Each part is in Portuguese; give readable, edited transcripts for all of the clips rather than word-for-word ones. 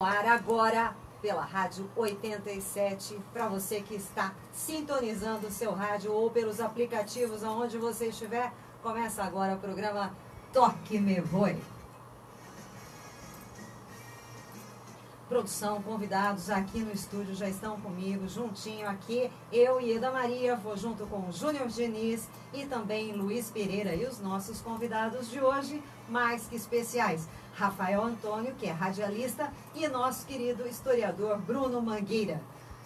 Ar agora pela Rádio 87, para você que está sintonizando o seu rádio ou pelos aplicativos aonde você estiver, começa agora o programa Toque Me Voe. Produção, convidados aqui no estúdio já estão comigo, juntinho aqui, eu e Eda Maria, vou junto com o Júnior Diniz e também Luiz Pereira e os nossos convidados de hoje, mais que especiais. Rafael Antônio, que é radialista, e nosso querido historiador Bruno Mangueira.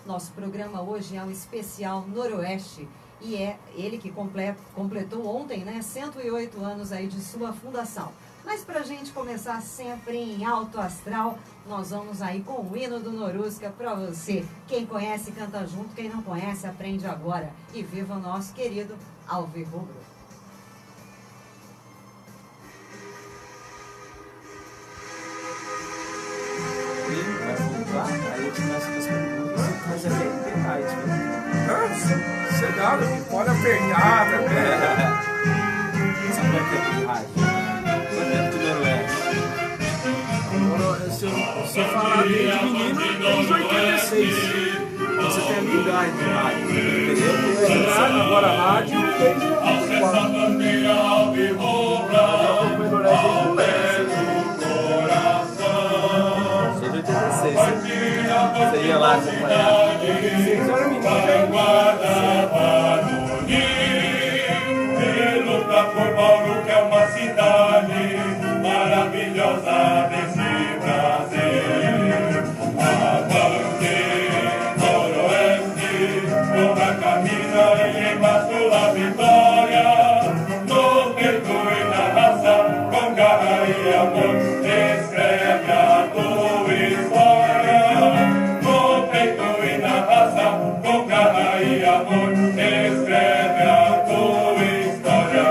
Nosso programa hoje é um especial Noroeste e é ele que completou ontem, 108 anos aí de sua fundação. Mas para a gente começar sempre em alto astral, nós vamos aí com o hino do Norusca para você. Quem conhece, canta junto. Quem não conhece, aprende agora. E viva o nosso querido Alvirrubro. Aí eu começo com as perguntas, mas é bem light, né? Sossegado, pode apertar também. Sabe como é que é de rádio? Quando é do Noroeste? Se eu falar desde menino, desde 86. Você tem a minha idade de rádio. Agora rádio desde 84. Você ia lá acompanhar. Vocês eram meninos. Ele luta por Bauru, que é uma cidade maravilhosa desse Brasil. Avante, Noroeste, toda caminha e embaixo a vitória. No peito e na raça, com garra e amor, escreve a tua história. No peito e na raça, com garra e amor, escreve a tua história.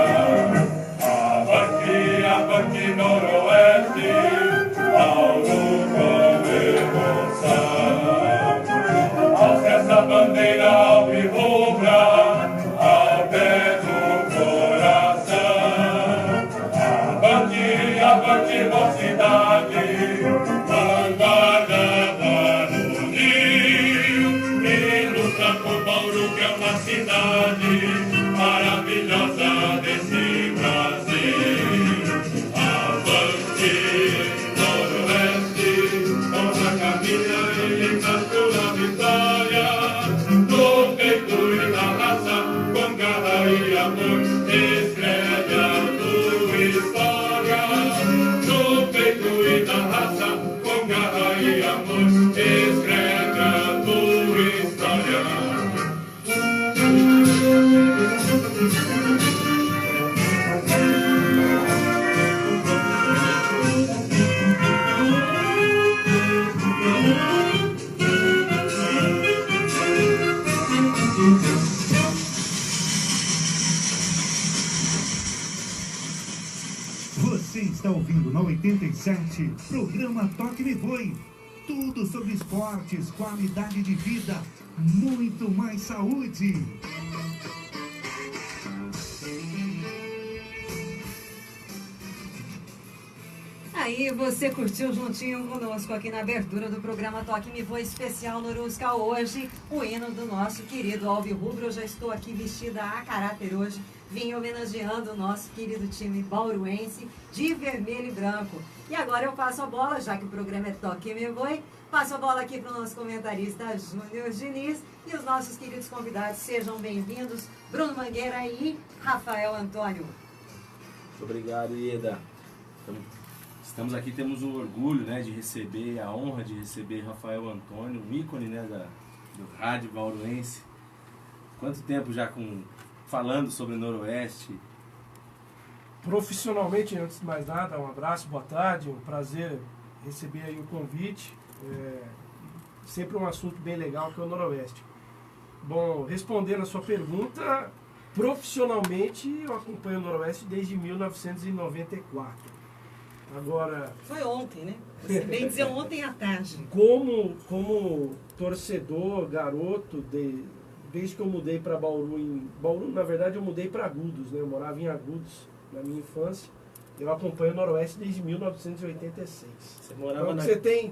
Avante, avante, Noroeste, Bauru com emoção. Alça essa bandeira alvirrubra ao pé do coração. Avante, avante, mocidade, vanguarda varonil. E luta por Bauru, que é uma cidade maravilhosa desse Brasil. Avante, Noroeste, toda caminha e embaixo a vitória. No peito e na raça, com garra e amor, escreve a tua história. No peito e na raça, com garra e amor, escreve a tua história. Você está ouvindo na 87, programa Toque Me Voe. Tudo sobre esportes, qualidade de vida, muito mais saúde. Aí você curtiu juntinho conosco aqui na abertura do programa Toque Me Voe especial Norusca hoje, o hino do nosso querido Alvirrubro. Eu já estou aqui vestida a caráter hoje, vim homenageando o nosso querido time bauruense de vermelho e branco. E agora eu passo a bola, já que o programa é Toque Me Voe, passo a bola aqui para o nosso comentarista Júnior Diniz e os nossos queridos convidados. Sejam bem-vindos, Bruno Mangueira e Rafael Antônio. Muito obrigado, Ieda. Estamos aqui, temos o orgulho, de receber, a honra de receber Rafael Antônio, um ícone, do rádio bauruense. Quanto tempo já falando sobre o Noroeste? Profissionalmente, antes de mais nada, um abraço, boa tarde, um prazer receber aí o convite. Sempre um assunto bem legal que é o Noroeste. Bom, respondendo a sua pergunta, profissionalmente eu acompanho o Noroeste desde 1994. Agora, foi ontem, né? Você bem dizer ontem à tarde. Como torcedor, garoto, desde que eu mudei para Bauru, na verdade eu mudei para Agudos, né? Eu morava em Agudos na minha infância. Eu acompanho o Noroeste desde 1986. Você morava Então,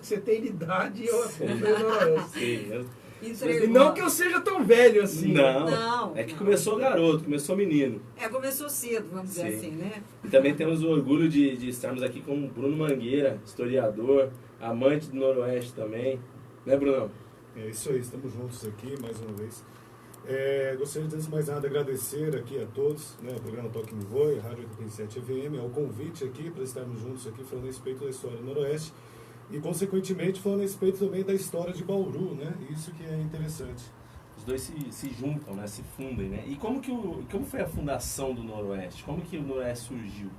você tem idade e eu acompanho o Noroeste. Sim, E não que eu seja tão velho assim. Não, é que começou garoto, começou menino. Começou cedo, vamos dizer assim, né? E também temos o orgulho de estarmos aqui com o Bruno Mangueira, historiador, amante do Noroeste também. Né, Brunão? É isso aí, estamos juntos aqui mais uma vez. Gostaria de, antes de mais nada, agradecer aqui a todos, né, o programa Toque Me Voe, Rádio 87 FM, ao convite aqui para estarmos juntos aqui falando a respeito da história do Noroeste e, consequentemente, falando a respeito também da história de Bauru, né? Isso que é interessante. Os dois se juntam, né, se fundem, né? E como foi a fundação do Noroeste? Como que o Noroeste surgiu?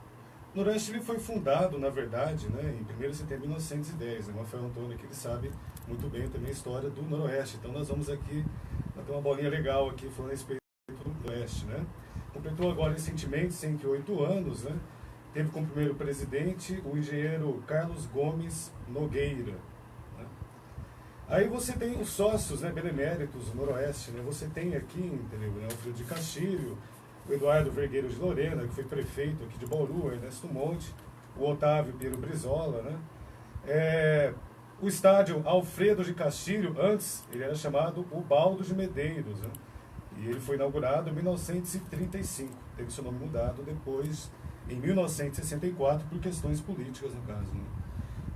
O Noroeste ele foi fundado, na verdade, né, em 1º de setembro de 1910. Né? O Rafael Antônio, que ele sabe muito bem também a história do Noroeste. Então nós vamos aqui bater uma bolinha legal aqui falando a respeito do Noroeste, né? Completou agora recentemente 108 anos, né? Teve como primeiro presidente o engenheiro Carlos Gomes Nogueira. Né? Aí você tem os sócios, né, beneméritos do Noroeste, né? Você tem aqui, entendeu, né, o Alfredo de Castilho, o Eduardo Vergueiro de Lorena, que foi prefeito aqui de Bauru, Ernesto Monte, o Otávio Piero Brizola, né? O estádio Alfredo de Castilho, antes ele era chamado o Baldo de Medeiros, né? E ele foi inaugurado em 1935, teve seu nome mudado depois, em 1964, por questões políticas, no caso. Né?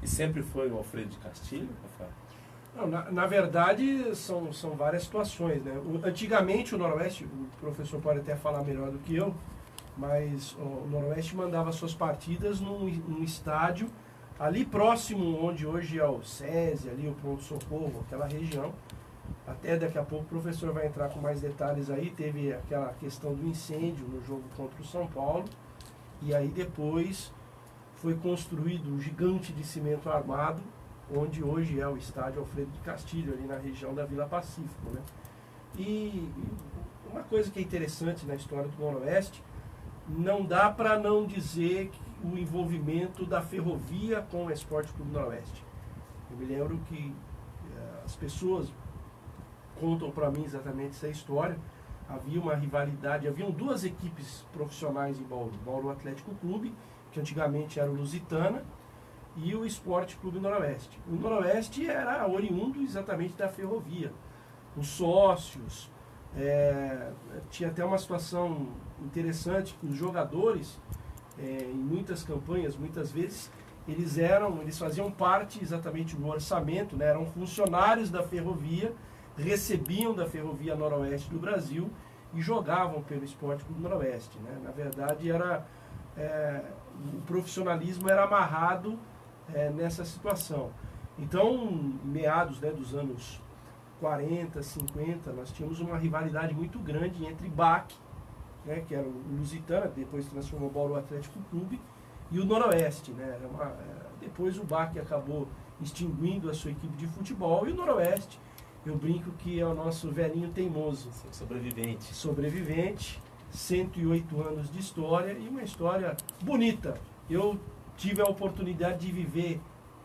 E sempre foi o Alfredo de Castilho, Rafael? Não, na verdade, são várias situações, né? Antigamente, o Noroeste, o professor pode até falar melhor do que eu, mas o Noroeste mandava suas partidas num estádio ali próximo, onde hoje é o SESI, ali o Pronto Socorro, aquela região. Até daqui a pouco o professor vai entrar com mais detalhes aí. Teve aquela questão do incêndio no jogo contra o São Paulo, e aí depois foi construído um gigante de cimento armado, onde hoje é o estádio Alfredo de Castilho, ali na região da Vila Pacífico, né? E uma coisa que é interessante na história do Noroeste, não dá para não dizer que o envolvimento da ferrovia com o Esporte Clube Noroeste. Eu me lembro que as pessoas contam para mim exatamente essa história. Havia uma rivalidade, haviam duas equipes profissionais em Bauru, Bauru Atlético Clube, que antigamente era o Lusitana, e o Esporte Clube Noroeste. O Noroeste era oriundo exatamente da ferrovia. Os sócios, tinha até uma situação interessante que os jogadores, em muitas campanhas, muitas vezes, eles faziam parte exatamente do orçamento, né? Eram funcionários da ferrovia, recebiam da Ferrovia Noroeste do Brasil e jogavam pelo Esporte Clube Noroeste, né? Na verdade, o profissionalismo era amarrado nessa situação. Então, meados, né, dos anos 40, 50, nós tínhamos uma rivalidade muito grande entre BAC, né, que era o Lusitana, depois transformou o Bauru Atlético Clube, e o Noroeste. Né? Depois o BAC acabou extinguindo a sua equipe de futebol, e o Noroeste, eu brinco que é o nosso velhinho teimoso. Sobrevivente, 108 anos de história, e uma história bonita. Eu tive a oportunidade de viver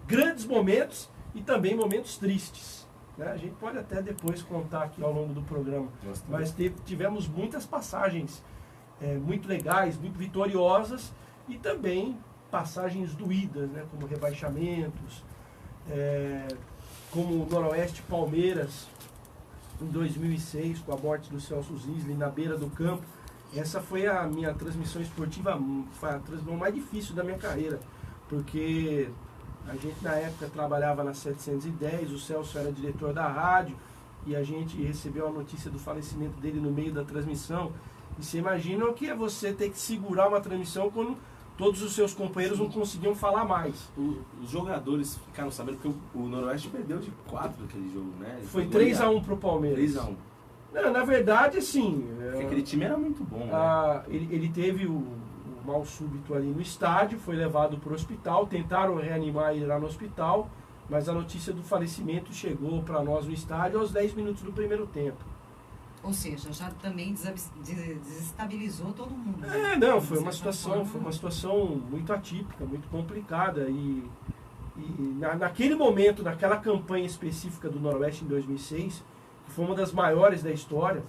grandes momentos e também momentos tristes. Né? A gente pode até depois contar aqui ao longo do programa. Mas tivemos muitas passagens muito legais, muito vitoriosas, e também passagens doídas, né? Como rebaixamentos, como o Noroeste Palmeiras, em 2006, com a morte do Celso Zisli na beira do campo. Essa foi a minha transmissão esportiva, foi a transmissão mais difícil da minha carreira, porque a gente na época trabalhava na 710, o Celso era diretor da rádio, e a gente recebeu a notícia do falecimento dele no meio da transmissão. E você imagina o que é você ter que segurar uma transmissão quando todos os seus companheiros não conseguiam falar mais. Os jogadores ficaram sabendo que o Noroeste perdeu de 4 naquele jogo, né? Foi 3-1 pro Palmeiras. 3-1. Não, na verdade, assim... Aquele time era muito bom, né? Ele teve o mal súbito ali no estádio, foi levado para o hospital, tentaram reanimar ele lá no hospital, mas a notícia do falecimento chegou para nós no estádio aos 10 minutos do primeiro tempo. Ou seja, já também desestabilizou todo mundo. Não, foi uma situação muito atípica, muito complicada, e naquele momento, naquela campanha específica do Noroeste em 2006, que foi uma das maiores da história,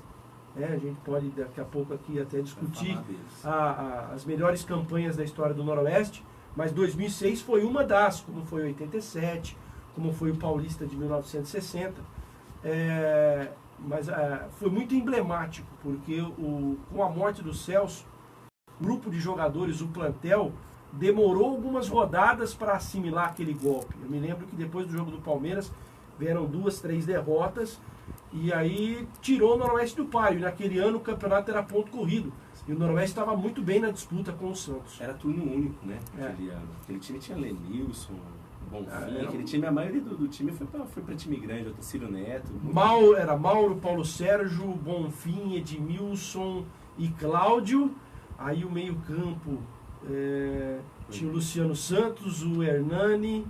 né? A gente pode daqui a pouco aqui até discutir as melhores campanhas da história do Noroeste, mas 2006 foi uma das, como foi 87, como foi o Paulista de 1960. Mas foi muito emblemático, porque com a morte do Celso, o grupo de jogadores, o plantel, demorou algumas rodadas para assimilar aquele golpe. Eu me lembro que depois do jogo do Palmeiras vieram 2, 3 derrotas e aí tirou o Noroeste do páreo. E naquele ano o campeonato era ponto corrido. E o Noroeste estava muito bem na disputa com o Santos. Era turno único, né? Aquele ano. Aquele time tinha Lenilson, Bonfim. Aquele time, a maioria do time foi para time grande, o Ciro Neto. Era Mauro, Paulo Sérgio, Bonfim, Edmilson e Cláudio. Aí o meio-campo tinha o Luciano Santos, o Hernani,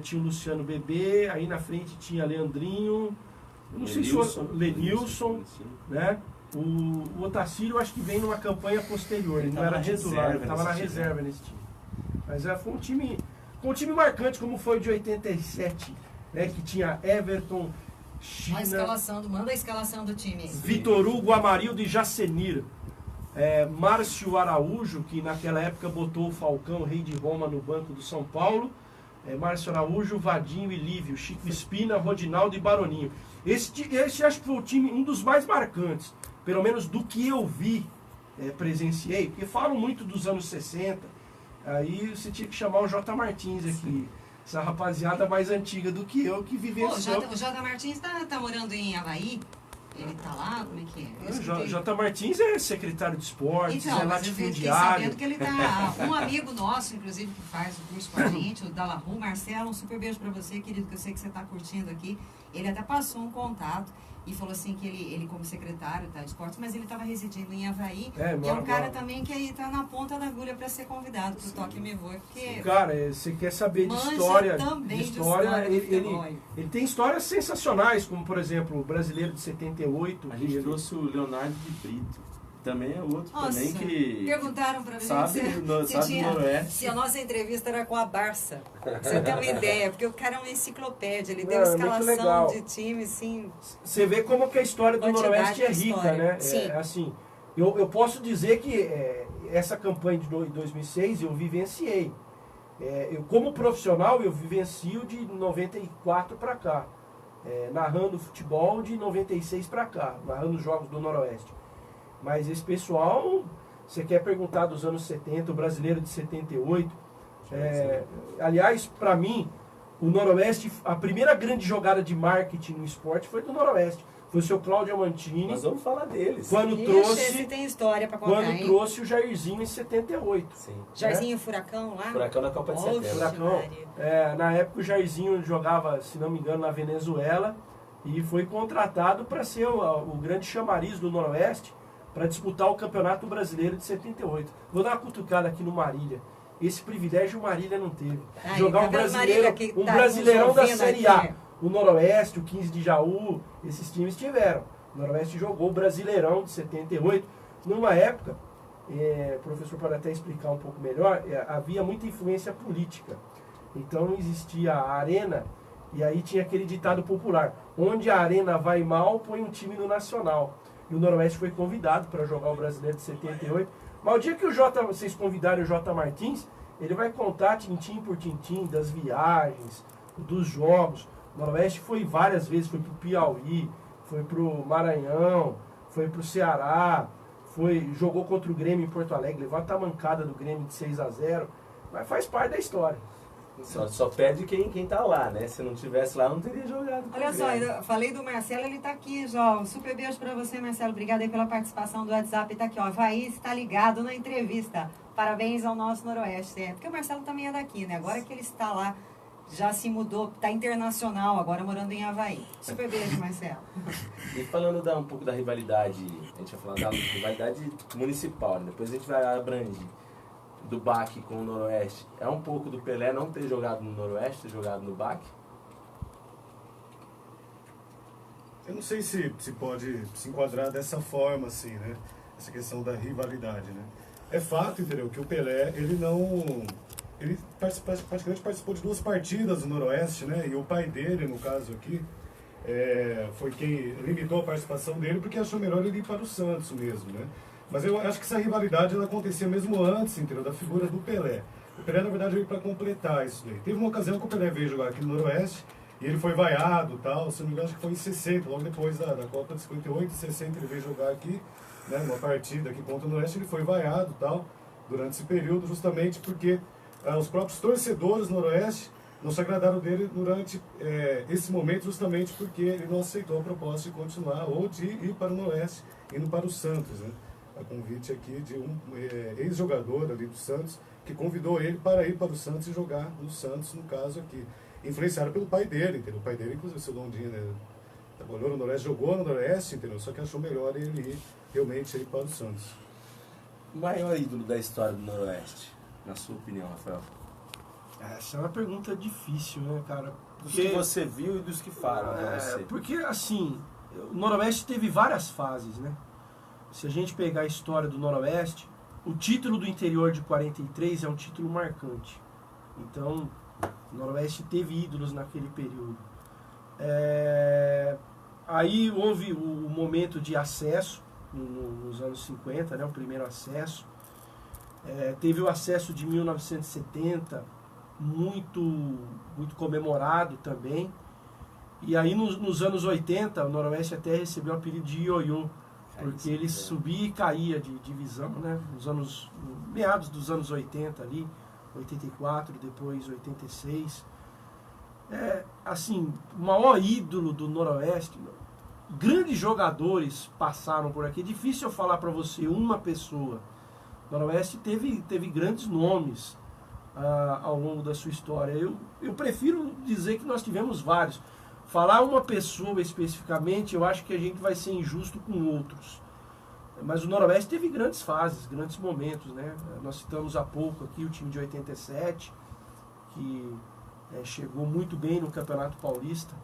tinha o Luciano Bebê, aí na frente tinha Leandrinho, não sei se foi Lenilson, né? O Otacílio acho que vem numa campanha posterior, ele não era titular, ele estava na reserva nesse time. Mas foi um time marcante, como foi o de 87, né? Que tinha Everton, China, manda a escalação do time. Vitor Hugo, Amarildo e Jacenir. Márcio Araújo, que naquela época botou o Falcão, rei de Roma, no banco do São Paulo. Márcio Araújo, Vadinho e Lívio, Chico Espina, Rodinaldo e Baroninho. Esse acho que foi o time, um dos mais marcantes, pelo menos do que eu vi, presenciei, porque falam muito dos anos 60, aí você tinha que chamar o J. Martins aqui, essa rapaziada mais antiga do que eu, que vivenciou. O J. Martins tá morando em Havaí? Ele tá lá? Como é que é? J. Martins é secretário de esportes, então, latifundiário. Eu fiquei sabendo que ele tá... Um amigo nosso, inclusive, que faz o curso com a gente, o Dalahu, Marcelo, um super beijo pra você, querido, que eu sei que você tá curtindo aqui. Ele até passou um contato e falou assim que ele como secretário de esportes, mas ele estava residindo em Havaí. E é um cara também que aí tá na ponta da agulha para ser convidado pro Toque Me Voe, porque... Cara, você quer saber de história, ele tem histórias sensacionais, como por exemplo o Brasileiro de 78. A gente trouxe o Leonardo de Brito. Também é outro também que... Perguntaram pra mim sabe se a nossa entrevista era com a Barça. Pra você ter uma ideia, porque o cara é uma enciclopédia, ele deu escalação de time, assim... Você vê como que a história do Noroeste é rica, né? Sim. Assim, eu posso dizer que essa campanha de 2006 eu vivenciei. Eu, como profissional, eu vivencio de 94 para cá. Narrando futebol de 96 para cá, narrando os jogos do Noroeste. Mas esse pessoal, você quer perguntar dos anos 70, o Brasileiro de 78. Aliás, para mim, o Noroeste, a primeira grande jogada de marketing no esporte foi do Noroeste. Foi o seu Cláudio Amantini. Nós vamos falar deles. Quando tem história pra contar, quando trouxe o Jairzinho em 78. Sim. Jairzinho Furacão lá? Furacão na Copa de 70. Furacão. Na época o Jairzinho jogava, se não me engano, na Venezuela e foi contratado para ser o grande chamariz do Noroeste para disputar o Campeonato Brasileiro de 78. Vou dar uma cutucada aqui no Marília. Esse privilégio o Marília não teve. Jogar um brasileirão da Série A. O Noroeste, o 15 de Jaú, esses times tiveram. O Noroeste jogou o Brasileirão de 78. Numa época, o professor pode até explicar um pouco melhor, havia muita influência política. Então não existia a arena, e aí tinha aquele ditado popular: onde a arena vai mal, põe um time no Nacional. E o Noroeste foi convidado para jogar o Brasileiro de 78. Mas o dia que vocês convidarem o J. Martins, ele vai contar tintim por tintim das viagens, dos jogos. O Noroeste foi várias vezes, foi para o Piauí, foi para o Maranhão, foi para o Ceará, jogou contra o Grêmio em Porto Alegre, levou a tamancada do Grêmio de 6-0, mas faz parte da história. Só perde quem tá lá, né? Se não tivesse lá, não teria jogado. Olha só, eu falei do Marcelo, ele tá aqui já. Um super beijo pra você, Marcelo. Obrigada aí pela participação do WhatsApp. Tá aqui, ó. Havaí está ligado na entrevista. Parabéns ao nosso Noroeste. Porque o Marcelo também é daqui, né? Agora que ele está lá, já se mudou, tá internacional, agora morando em Havaí. Super beijo, Marcelo. E falando um pouco da rivalidade, a gente vai falar da rivalidade municipal, né? Depois a gente vai abranger do BAC com o Noroeste. É um pouco do Pelé não ter jogado no Noroeste, ter jogado no BAC? Eu não sei se pode se enquadrar dessa forma, assim, né? Essa questão da rivalidade, né? É fato, entendeu? Que o Pelé, ele praticamente participou de 2 partidas no Noroeste, né? E o pai dele, no caso aqui, foi quem limitou a participação dele, porque achou melhor ele ir para o Santos mesmo, né? Mas eu acho que essa rivalidade ela acontecia mesmo antes, entendeu? Da figura do Pelé. O Pelé, na verdade, veio para completar isso daí. Teve uma ocasião que o Pelé veio jogar aqui no Noroeste, e ele foi vaiado e tal, se não me engano, acho que foi em 60, logo depois da Copa de 58, em 60 ele veio jogar aqui, né, uma partida aqui contra o Noroeste, ele foi vaiado e tal, durante esse período, justamente porque os próprios torcedores do Noroeste não se agradaram dele durante esse momento, justamente porque ele não aceitou a proposta de continuar ou de ir para o Noroeste, indo para o Santos, né? A convite aqui de um ex-jogador ali do Santos, que convidou ele para ir para o Santos e jogar no Santos, no caso aqui. Influenciado pelo pai dele, entendeu? O pai dele, inclusive, o seu Londrina, né? Trabalhou no Noroeste, jogou no Noroeste, entendeu? Só que achou melhor ele ir realmente aí para o Santos. O maior ídolo da história do Noroeste, na sua opinião, Rafael? Essa é uma pergunta difícil, né, cara? Dos que você viu e dos que falam pra você. Porque, assim, o Noroeste teve várias fases, né? Se a gente pegar a história do Noroeste, o título do interior de 43 é um título marcante. Então, o Noroeste teve ídolos naquele período. Aí houve o momento de acesso, nos anos 50, né, o primeiro acesso. Teve o acesso de 1970, muito comemorado também. E aí nos anos 80, o Noroeste até recebeu o apelido de ioiô, porque ele subia e caía de divisão, né? Meados dos anos 80 ali, 84, depois 86. Assim, o maior ídolo do Noroeste, grandes jogadores passaram por aqui. É difícil eu falar para você uma pessoa. O Noroeste teve grandes nomes ao longo da sua história. Eu prefiro dizer que nós tivemos vários. Falar uma pessoa especificamente, eu acho que a gente vai ser injusto com outros. Mas o Noroeste teve grandes fases, grandes momentos, né? Nós citamos há pouco aqui o time de 87, que chegou muito bem no Campeonato Paulista.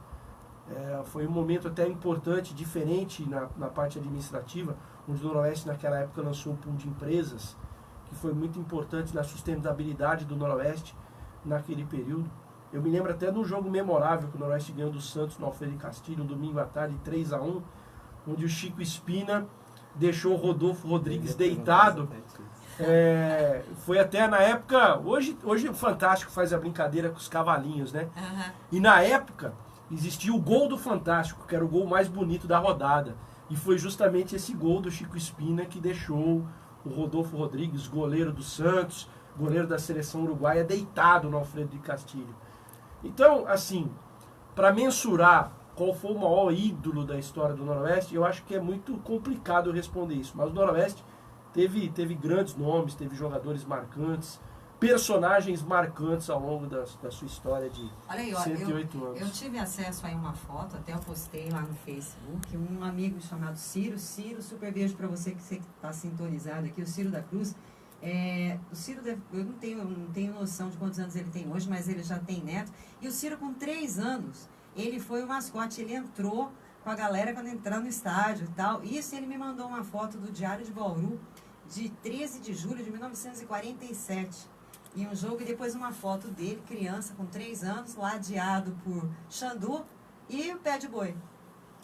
Foi um momento até importante, diferente na parte administrativa, onde o Noroeste naquela época lançou um pool de empresas, que foi muito importante na sustentabilidade do Noroeste naquele período. Eu me lembro até de um jogo memorável que o Noroeste ganhou do Santos no Alfredo Castilho, um domingo à tarde, 3-1, onde o Chico Espina deixou o Rodolfo Rodrigues deitado. Foi até na época, hoje o Fantástico faz a brincadeira com os cavalinhos, né? Uhum. E na época existia o gol do Fantástico, que era o gol mais bonito da rodada. E foi justamente esse gol do Chico Espina que deixou o Rodolfo Rodrigues, goleiro do Santos, goleiro da seleção uruguaia, deitado no Alfredo de Castilho. Então, assim, para mensurar qual foi o maior ídolo da história do Noroeste, eu acho que é muito complicado eu responder isso. Mas o Noroeste teve grandes nomes, teve jogadores marcantes, personagens marcantes ao longo da sua história de 108 anos. Eu tive acesso a uma foto, até eu postei lá no Facebook, um amigo chamado Ciro, super beijo para você que está sintonizado aqui, o Ciro da Cruz. O Ciro, eu não tenho noção de quantos anos ele tem hoje, mas ele já tem neto. E o Ciro, com 3 anos, ele foi o mascote, ele entrou com a galera quando entrou no estádio e tal. Isso, ele me mandou uma foto do Diário de Bauru, de 13 de julho de 1947. E um jogo, e depois uma foto dele, criança, com 3 anos, ladeado por Xandu e o Pé de Boi.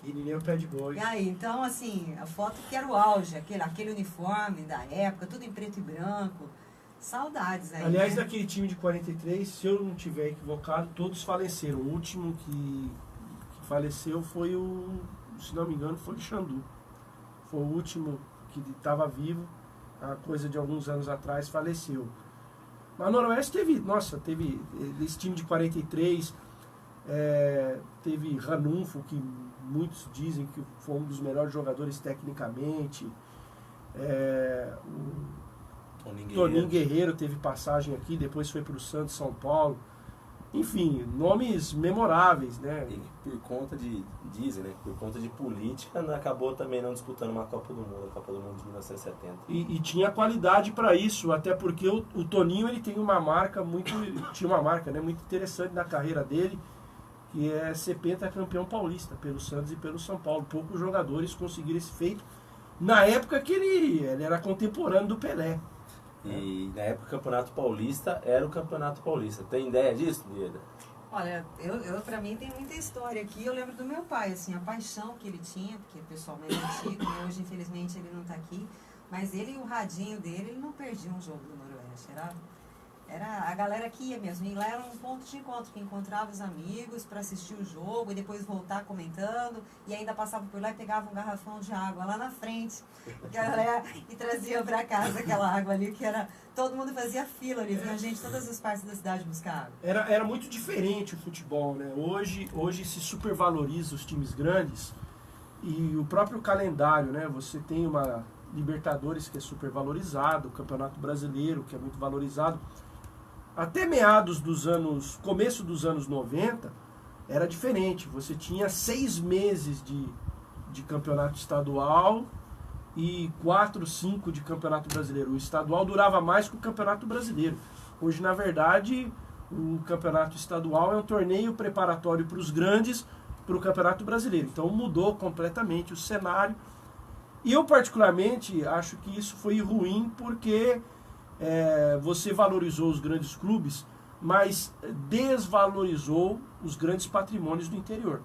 E o Pé de Boi. E aí, então, assim, a foto que era o auge, aquele uniforme da época, tudo em preto e branco. Saudades aí. Aliás, né? Daquele time de 43, se eu não estiver equivocado, todos faleceram. O último que faleceu foi se não me engano, foi o Xandu. Foi o último que estava vivo, a coisa de alguns anos atrás, faleceu. Mas o Noroeste teve esse time de 43, teve Ranulfo, que muitos dizem que foi um dos melhores jogadores tecnicamente. O Toninho Guerreiro teve passagem aqui, depois foi para o Santos, São Paulo. Enfim, nomes memoráveis, né? E por conta por conta de política, acabou também não disputando uma Copa do Mundo, a Copa do Mundo de 1970. E tinha qualidade para isso, até porque o Toninho ele tem uma marca tinha uma marca, né, muito interessante na carreira dele, que é ser pentacampeão paulista pelo Santos e pelo São Paulo. Poucos jogadores conseguiram esse feito na época que ele era contemporâneo do Pelé. E na época o Campeonato Paulista era o Campeonato Paulista. Tem ideia disso, Dieda? Olha, pra mim tem muita história aqui. Eu lembro do meu pai, assim, a paixão que ele tinha, porque o pessoal mais antigo, né? Hoje infelizmente ele não tá aqui, mas ele e o radinho dele, ele não perdia um jogo do Noroeste. Era a galera que ia mesmo, e lá era um ponto de encontro, que encontrava os amigos para assistir o jogo e depois voltar comentando, e ainda passava por lá e pegava um garrafão de água lá na frente, galera, e trazia para casa aquela água ali, que era, todo mundo fazia fila ali, vinha gente de todas as partes da cidade buscar água. Era muito diferente o futebol, né? Hoje se supervaloriza os times grandes, e o próprio calendário, né? Você tem uma Libertadores que é supervalorizado, o Campeonato Brasileiro que é muito valorizado. Até começo dos anos 90, era diferente. Você tinha 6 meses de campeonato estadual e 4, 5 de campeonato brasileiro. O estadual durava mais que o campeonato brasileiro. Hoje, na verdade, o campeonato estadual é um torneio preparatório para os grandes, para o campeonato brasileiro. Então mudou completamente o cenário. E eu, particularmente, acho que isso foi ruim porque você valorizou os grandes clubes, mas desvalorizou os grandes patrimônios do interior.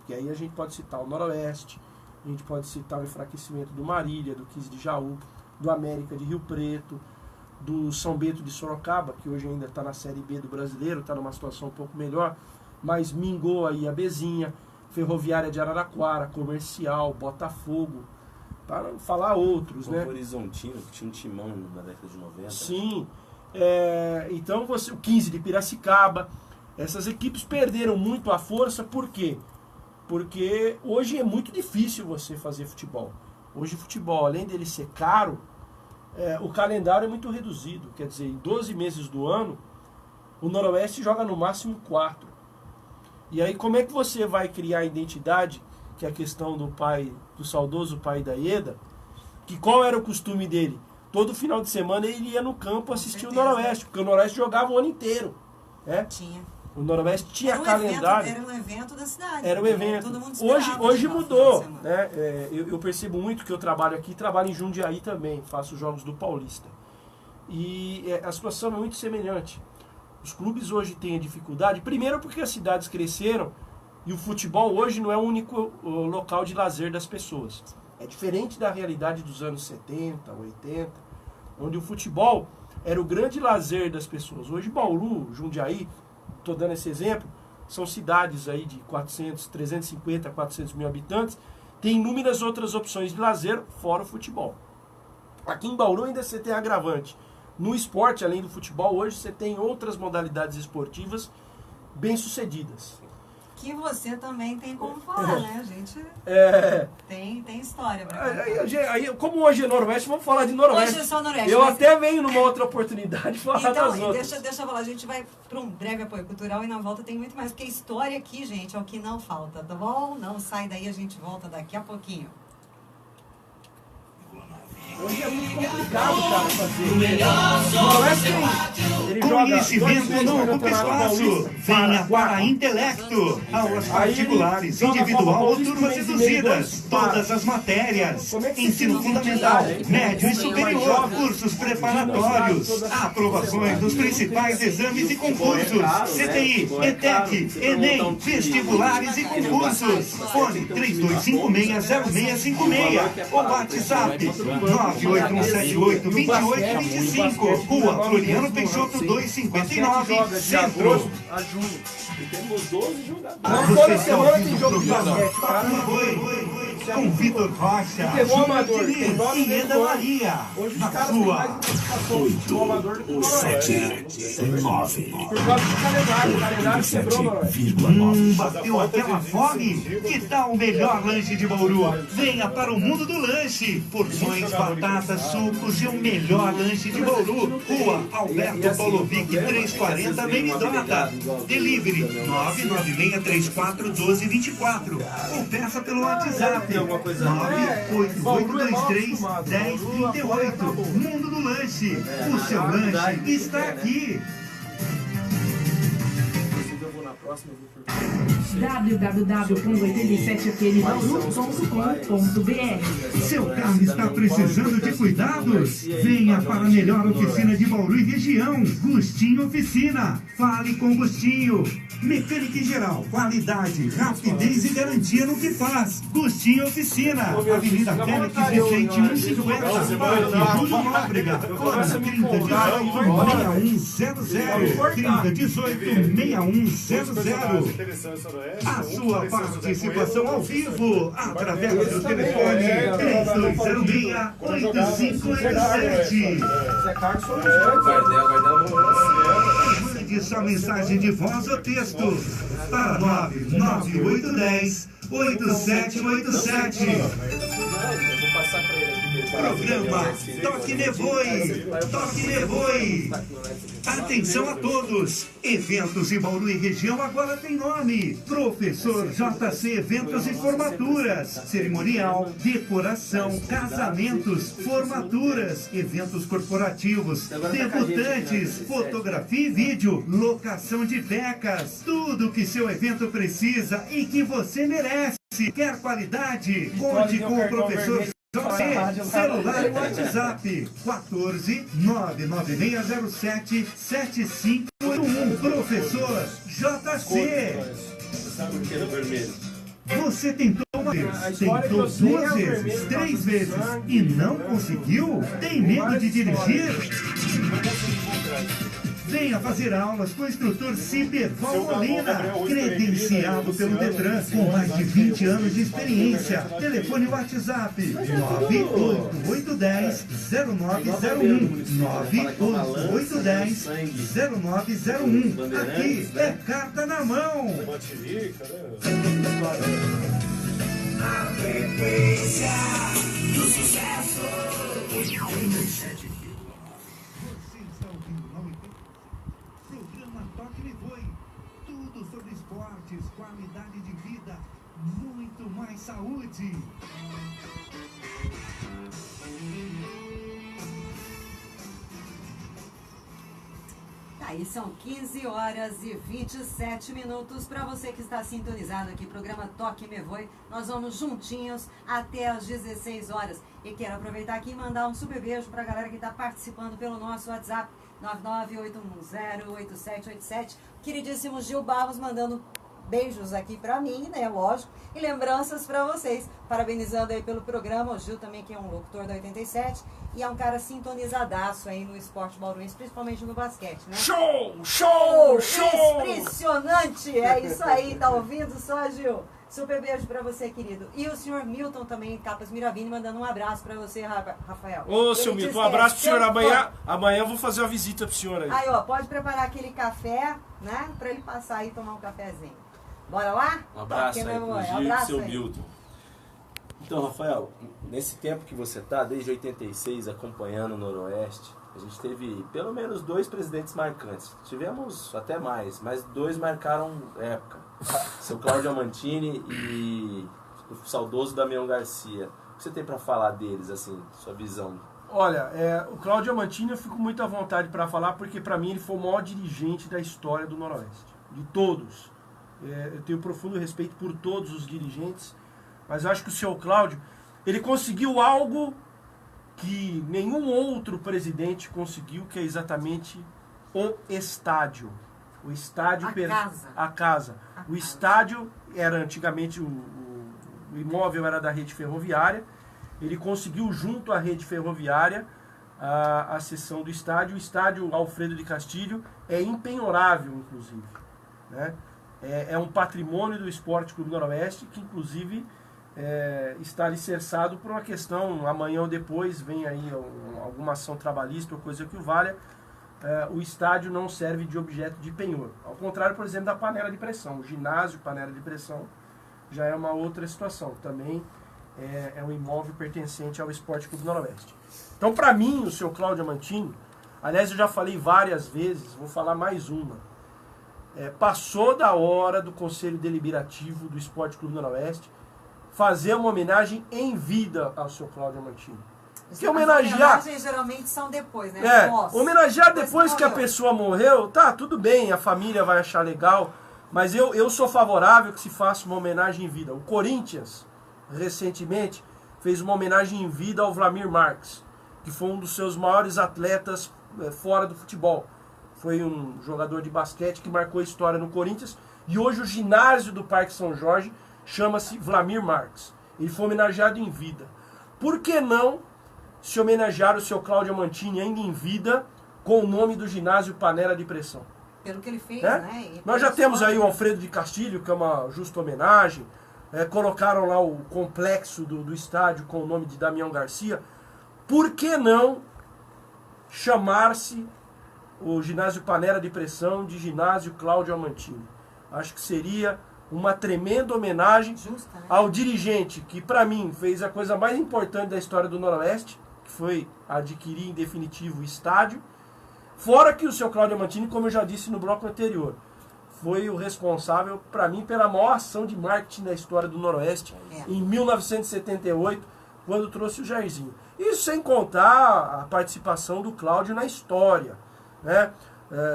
E aí a gente pode citar o Noroeste, a gente pode citar o enfraquecimento do Marília, do 15 de Jaú, do América de Rio Preto, do São Bento de Sorocaba, que hoje ainda está na Série B do Brasileiro, está numa situação um pouco melhor, mas mingou aí a Bezinha, Ferroviária de Araraquara, Comercial, Botafogo, para não falar outros, né? O Horizontino, que tinha um timão na década de 90. Sim. Então, o 15 de Piracicaba, essas equipes perderam muito a força, por quê? Porque hoje é muito difícil você fazer futebol. Hoje o futebol, além dele ser caro, o calendário é muito reduzido. Quer dizer, em 12 meses do ano, o Noroeste joga no máximo 4. E aí como é que você vai criar a identidade, que é a questão do saudoso pai da Ieda, que qual era o costume dele? Todo final de semana ele ia no campo assistir o Noroeste, porque o Noroeste jogava o ano inteiro. Né? Tinha. O Noroeste tinha calendário. Era um evento da cidade. Era um evento. Todo mundo hoje mudou. Né? Eu percebo muito que eu trabalho aqui, trabalho em Jundiaí também, faço jogos do Paulista. E a situação é muito semelhante. Os clubes hoje têm dificuldade, primeiro porque as cidades cresceram, e o futebol hoje não é o único local de lazer das pessoas. É diferente da realidade dos anos 70, 80, onde o futebol era o grande lazer das pessoas. Hoje Bauru, Jundiaí, estou dando esse exemplo, são cidades aí de 350 a 400 mil habitantes, tem inúmeras outras opções de lazer fora o futebol. Aqui em Bauru ainda você tem agravante. No esporte, além do futebol, hoje você tem outras modalidades esportivas bem-sucedidas. Que você também tem como falar, né? A gente tem história pra aí, como hoje é Noroeste, vamos falar de Noroeste. Hoje é só Noroeste. Eu até venho numa outra oportunidade falar das outras. Deixa eu falar, a gente vai para um breve apoio cultural e na volta tem muito mais, porque história aqui, gente, é o que não falta, tá bom? Não sai daí, a gente volta daqui a pouquinho. Hoje é muito complicado, cara, fazer. O Noroeste Conhecimento não ocupa espaço. Venha para Intelecto. Aulas particulares, individual ou turmas reduzidas. Todas as matérias. Ensino fundamental, médio e superior. Cursos preparatórios. Aprovações dos principais exames e concursos. CTI, ETEC, Enem, vestibulares e concursos. Fone 3256-0656 ou WhatsApp 98178-2825, Rua Floriano Peixoto 259, Centro. A junho. E temos 12 jogadores. Toda semana tem jogo de basquete, cara. Com Vitor Rocha, Futebol amador, Diniz tem 9 e Eda Maria. Hoje os Na caras têm mais sua. identificação do futebol amador do que o Noroeste. Por causa do calendário. O calendário quebrou o Noroeste. Bateu aquela fome? Que tal o melhor lanche de Bauru? Venha para o mundo do lanche. Porções, batatas, sucos e o melhor lanche de Bauru. Rua Alberto Polovic 340, Benidorm. Delivery 996341224. Ou peça pelo WhatsApp 988231038. Mundo do Lanche. O seu lanche está aqui. próxima eu vou perguntar. www.87fmbauru.com.br. Seu carro está precisando de cuidados? Venha para a melhor oficina de Bauru e região, Gustinho Oficina. Fale com Gustinho. Mecânica em geral, qualidade, rapidez e garantia no que faz. Gustinho Oficina, Avenida Félix Vicente 150, Parque Júlio Nóbrega, fone 3018-6100. A sua participação ao vivo, através do telefone 3206-8587. Mande sua mensagem de voz ou texto para 99810-8787. Programa Toque Me Voe. Toque Me Voe. Atenção a todos. Eventos em Bauru e região agora tem nome. Professor JC Eventos e Formaturas. Cerimonial, decoração, casamentos, formaturas, eventos corporativos, debutantes, fotografia e vídeo, locação de becas. Tudo que seu evento precisa e que você merece. Quer qualidade? Conte com o professor celular e WhatsApp 14 99607 7581. Professor JC. Você tentou uma vez, tentou 2 vezes, 3 vezes e não conseguiu? Tem medo de dirigir? Venha fazer aulas com o instrutor Ciberval Molina, credenciado pelo Detran, com mais de 20 anos de experiência. Telefone WhatsApp 98810-0901. 98810-0901. Aqui é carta na mão. A frequência do sucesso. 87. Toque Me Voe. Tudo sobre esportes, qualidade de vida, muito mais saúde. Aí são 15 horas e 27 minutos. Para você que está sintonizado aqui, programa Toque Me Voe, nós vamos juntinhos até às 16 horas. E quero aproveitar aqui e mandar um super beijo para a galera que está participando pelo nosso WhatsApp 998108787. Queridíssimo Gil Barros mandando beijos aqui para mim, né, lógico, e lembranças para vocês, parabenizando aí pelo programa. O Gil também, que é um locutor da 87 e é um cara sintonizadaço aí no esporte bauruense, principalmente no basquete, né? Show! Show! Show! Impressionante! É isso aí, tá ouvindo só, Gil? Super beijo pra você, querido. E o senhor Milton também, Capas Miravini, mandando um abraço pra você, Rafael. Ô, seu Milton, um abraço pro senhor. Amanhã eu vou fazer uma visita pro senhor aí. Aí, ó, pode preparar aquele café, né? Pra ele passar aí e tomar um cafezinho. Bora lá? Um abraço aí pro Gil e pro seu Milton. Então, Rafael, nesse tempo que você tá, desde 86, acompanhando o Noroeste, a gente teve pelo menos 2 presidentes marcantes. Tivemos até mais, mas 2 marcaram época. Seu Cláudio Amantini e o saudoso Damião Garcia. O que você tem para falar deles, assim, sua visão? Olha, o Cláudio Amantini eu fico muito à vontade para falar, porque para mim ele foi o maior dirigente da história do Noroeste. De todos. Eu tenho profundo respeito por todos os dirigentes, mas eu acho que o seu Cláudio, ele conseguiu algo que nenhum outro presidente conseguiu, que é exatamente o estádio. O estádio... A casa. O estádio era antigamente, o imóvel era da rede ferroviária. Ele conseguiu, junto à rede ferroviária, a cessão do estádio. O estádio Alfredo de Castilho é impenhorável, inclusive, né? É um patrimônio do Esporte Clube Noroeste, que inclusive está alicerçado por uma questão, amanhã ou depois vem aí alguma ação trabalhista ou coisa que o valha. O estádio não serve de objeto de penhor. Ao contrário, por exemplo, da panela de pressão. O ginásio, panela de pressão, já é uma outra situação. Também é um imóvel pertencente ao Esporte Clube Noroeste. Então, para mim, o seu Cláudio Amantini, aliás, eu já falei várias vezes, vou falar mais uma. Passou da hora do Conselho Deliberativo do Esporte Clube Noroeste fazer uma homenagem em vida ao seu Cláudio Amantini. Que homenagear... As homenagens geralmente são depois, né? Homenagear depois que a pessoa morreu, tá, tudo bem, a família vai achar legal, Mas eu sou favorável que se faça uma homenagem em vida. O Corinthians, recentemente, fez uma homenagem em vida ao Vlamir Marques, que foi um dos seus maiores atletas fora do futebol. Foi um jogador de basquete que marcou a história no Corinthians. E hoje o ginásio do Parque São Jorge chama-se Vlamir Marques. Ele foi homenageado em vida. Por que não se homenagear o seu Cláudio Amantini ainda em vida com o nome do ginásio Panela de Pressão? Pelo que ele fez, né? né? Nós já temos aí o Alfredo de Castilho, que é uma justa homenagem. Colocaram lá o complexo do estádio com o nome de Damião Garcia. Por que não chamar-se o ginásio Panela de Pressão de ginásio Cláudio Amantini? Acho que seria uma tremenda homenagem Justa, né? ao dirigente que, para mim, fez a coisa mais importante da história do Noroeste, que foi adquirir em definitivo o estádio. Fora que o seu Cláudio Amantini, como eu já disse no bloco anterior, foi o responsável, para mim, pela maior ação de marketing da história do Noroeste em 1978, quando trouxe o Jairzinho. Isso sem contar a participação do Cláudio na história, né?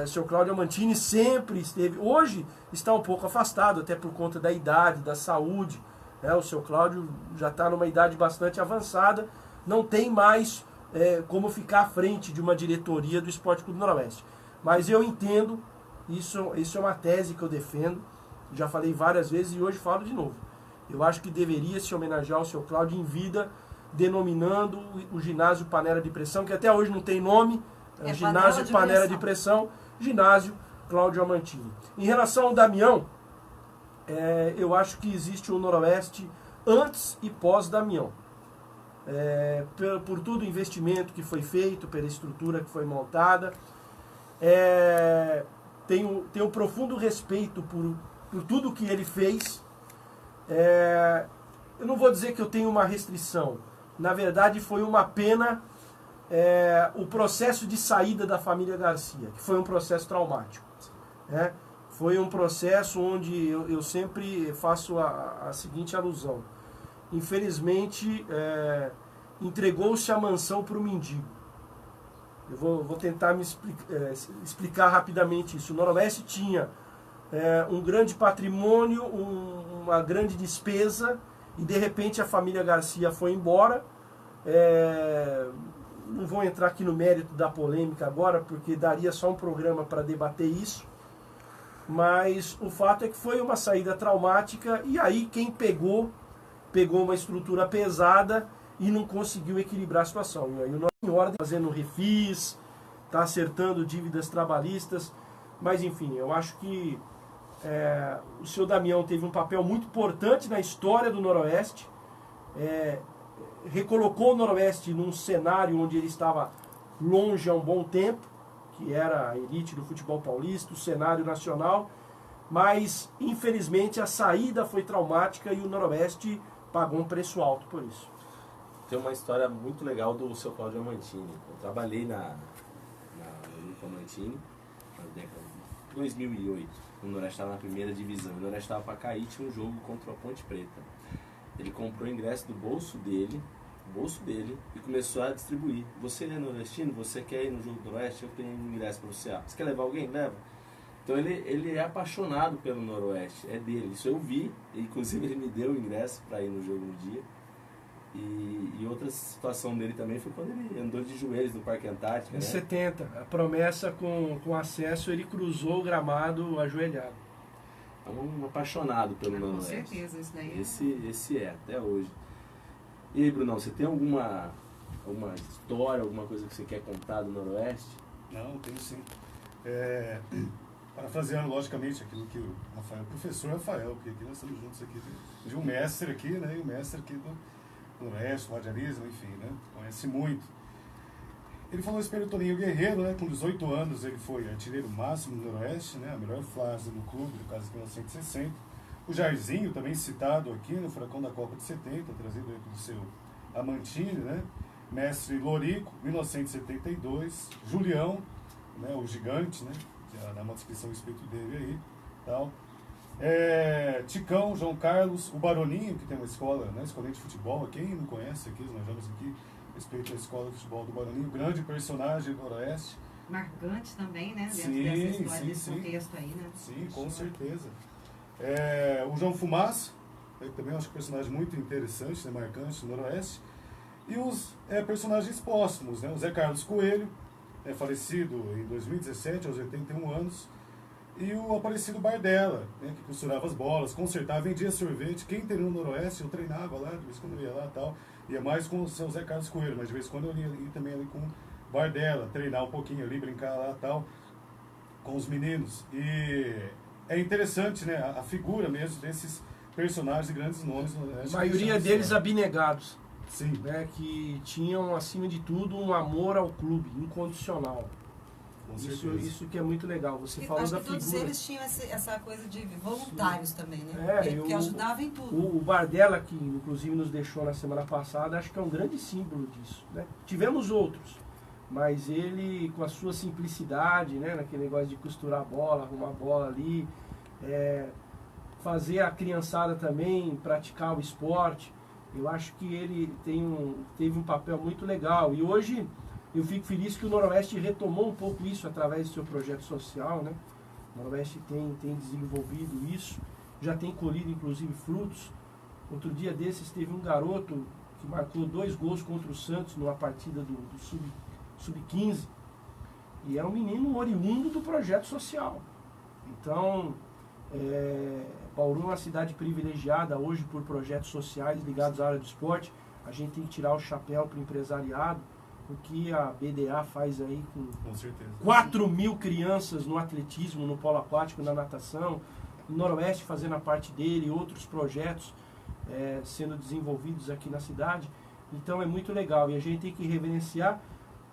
Seu Cláudio Amantini sempre esteve, hoje está um pouco afastado, até por conta da idade, da saúde, né? O seu Cláudio já está numa idade bastante avançada, não tem mais como ficar à frente de uma diretoria do Esporte Clube Noroeste. Mas eu entendo, isso é uma tese que eu defendo, já falei várias vezes e hoje falo de novo. Eu acho que deveria se homenagear o seu Cláudio em vida, denominando o ginásio Panela de Pressão, que até hoje não tem nome, ginásio Panela de Pressão, ginásio Cláudio Amantini. Em relação ao Damião, eu acho que existe um Noroeste antes e pós-Damião. Por todo o investimento que foi feito, pela estrutura que foi montada, tenho um profundo respeito por tudo que ele fez. Eu não vou dizer que eu tenho uma restrição, na verdade foi uma pena o processo de saída da família Garcia, que foi um processo traumático. Foi um processo onde eu sempre faço a seguinte alusão. Infelizmente, entregou-se a mansão para o mendigo. Eu vou tentar me explicar rapidamente isso. O Noroeste tinha um grande patrimônio, uma grande despesa, e de repente a família Garcia foi embora. Não vou entrar aqui no mérito da polêmica agora, porque daria só um programa para debater isso. Mas o fato é que foi uma saída traumática, e aí quem pegou uma estrutura pesada e não conseguiu equilibrar a situação. E aí o Noroeste em ordem, fazendo refis, está acertando dívidas trabalhistas, mas enfim, eu acho que o seu Damião teve um papel muito importante na história do Noroeste, recolocou o Noroeste num cenário onde ele estava longe há um bom tempo, que era a elite do futebol paulista, o cenário nacional, mas infelizmente a saída foi traumática e o Noroeste pagou um preço alto por isso. Tem uma história muito legal do seu Cláudio Amantini. Eu trabalhei no Grupo Amantini na década de 2008. O Noroeste estava na primeira divisão. O Noroeste estava para cair, tinha um jogo contra a Ponte Preta. Ele comprou o ingresso do bolso dele, e começou a distribuir. Você é nordestino? Você quer ir no jogo do Noroeste? Eu tenho um ingresso para você. Você quer levar alguém? Leva. Então ele é apaixonado pelo Noroeste, é dele. Isso eu vi, inclusive ele me deu o ingresso para ir no jogo no dia. E outra situação dele também foi quando ele andou de joelhos no Parque Antártica. Em 70, a promessa com acesso, ele cruzou o gramado ajoelhado. É um apaixonado pelo Noroeste. Com certeza, isso daí. Esse até hoje. E aí, Brunão, você tem alguma história, alguma coisa que você quer contar do Noroeste? Não, tenho sim. Parafraseando, logicamente, aquilo que o professor Rafael, porque aqui nós estamos juntos aqui, de um mestre aqui, né, e um mestre aqui do Noroeste, do radialismo, enfim, né, conhece muito. Ele falou isso pelo Toninho Guerreiro, né, com 18 anos ele foi artilheiro máximo do Noroeste, né, a melhor frase do clube, no caso de 1960. O Jairzinho, também citado aqui no Furacão da Copa de 70, trazido aí pelo seu Amantini, né, mestre Lorico, 1972, Julião, né, o gigante, né, já dá uma descrição a respeito dele aí, tal. Ticão, João Carlos, o Baroninho, que tem uma escola, né, escolinha de futebol, quem não conhece aqui, nós vamos aqui, a respeito da escola de futebol do Baroninho, grande personagem do Noroeste. Marcante também, né, dentro Sim, dessa história, sim, desse sim. contexto aí, né? Sim, com certeza. O João Fumaça, que também eu acho um personagem muito interessante, né, marcante no Noroeste. E os personagens póstumos, né? O Zé Carlos Coelho, falecido em 2017, aos 81 anos. E o Aparecido Bardella, né, que costurava as bolas, consertava, vendia sorvete. Quem teria no Noroeste, eu treinava lá, de vez em quando eu ia lá e tal. Ia mais com o seu Zé Carlos Coelho, mas de vez em quando eu ia também ali com o Bardella, treinar um pouquinho ali, brincar lá e tal, com os meninos. E é interessante, né, a figura mesmo desses personagens e grandes nomes. A maioria deles abnegados. Sim. Né, que tinham, acima de tudo, um amor ao clube, incondicional. Isso que é muito legal. Você falou acho da que todos figura. eles tinham essa coisa de voluntários também, né? Porque ajudavam em tudo. O Bardella, que inclusive nos deixou na semana passada, acho que é um grande símbolo disso. Né? Tivemos outros, mas ele, com a sua simplicidade, né, naquele negócio de costurar a bola, arrumar a bola ali, fazer a criançada também praticar o esporte, eu acho que ele teve um papel muito legal. E hoje eu fico feliz que o Noroeste retomou um pouco isso através do seu projeto social, né? O Noroeste tem desenvolvido isso, já tem colhido inclusive frutos. Outro dia desses teve um garoto que marcou 2 gols contra o Santos numa partida do Sub-15, e é um menino oriundo do projeto social. Então, Bauru é uma cidade privilegiada hoje por projetos sociais ligados à área do esporte. A gente tem que tirar o chapéu para o empresariado, o que a BDA faz aí com 4.000 crianças no atletismo, no polo aquático, na natação, o Noroeste fazendo a parte dele, outros projetos sendo desenvolvidos aqui na cidade. Então é muito legal, e a gente tem que reverenciar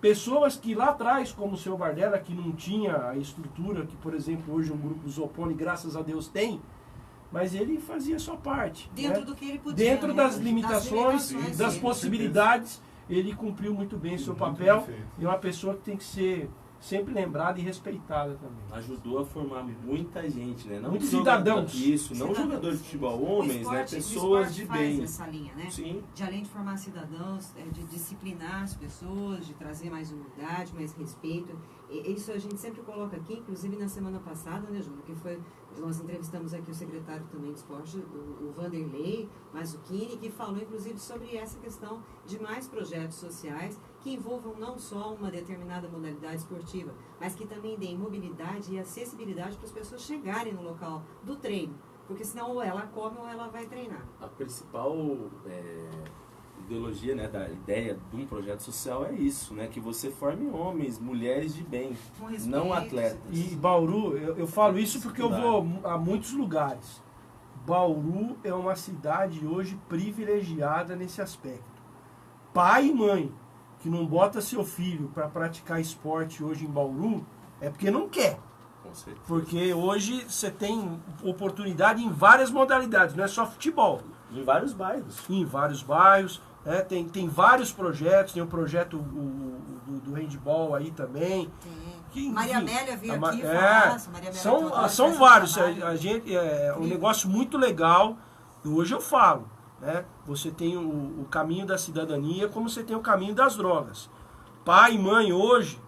pessoas que lá atrás, como o seu Bardella, que não tinha a estrutura que, por exemplo, hoje um grupo Zopone, graças a Deus, tem, mas ele fazia a sua parte. Dentro, né? Do que ele podia. Dentro das limitações, das possibilidades, ele cumpriu muito bem seu papel. E é uma pessoa que tem que ser sempre lembrada e respeitada também. Ajudou a formar muita gente, né? Não muitos cidadãos. Isso, não jogadores de futebol, homens, né? Pessoas de bem. Faz essa linha, né? Sim. De além de formar cidadãos, de disciplinar as pessoas, de trazer mais humildade, mais respeito. Isso a gente sempre coloca aqui, inclusive na semana passada, né, Júnior? Que foi, nós entrevistamos aqui o secretário também de esporte, o Vanderlei Mazzucchini, que falou inclusive sobre essa questão de mais projetos sociais que envolvam não só uma determinada modalidade esportiva, mas que também deem mobilidade e acessibilidade para as pessoas chegarem no local do treino. Porque senão ou ela come ou ela vai treinar. A principal ideologia, né, da ideia de um projeto social é isso, né, que você forme homens, mulheres de bem, não atletas. E Bauru, eu falo isso porque eu vou a muitos lugares. Bauru é uma cidade hoje privilegiada nesse aspecto. Pai e mãe que não bota seu filho para praticar esporte hoje em Bauru é porque não quer. Com certeza. Porque hoje você tem oportunidade em várias modalidades, não é só futebol. Em vários bairros. Em vários bairros. Tem vários projetos, tem o projeto do handball aí também. Que, Maria Amélia veio aqui falar. São vários. A gente, um negócio muito legal. Hoje eu falo, né? Você tem o caminho da cidadania, como você tem o caminho das drogas. Pai e mãe hoje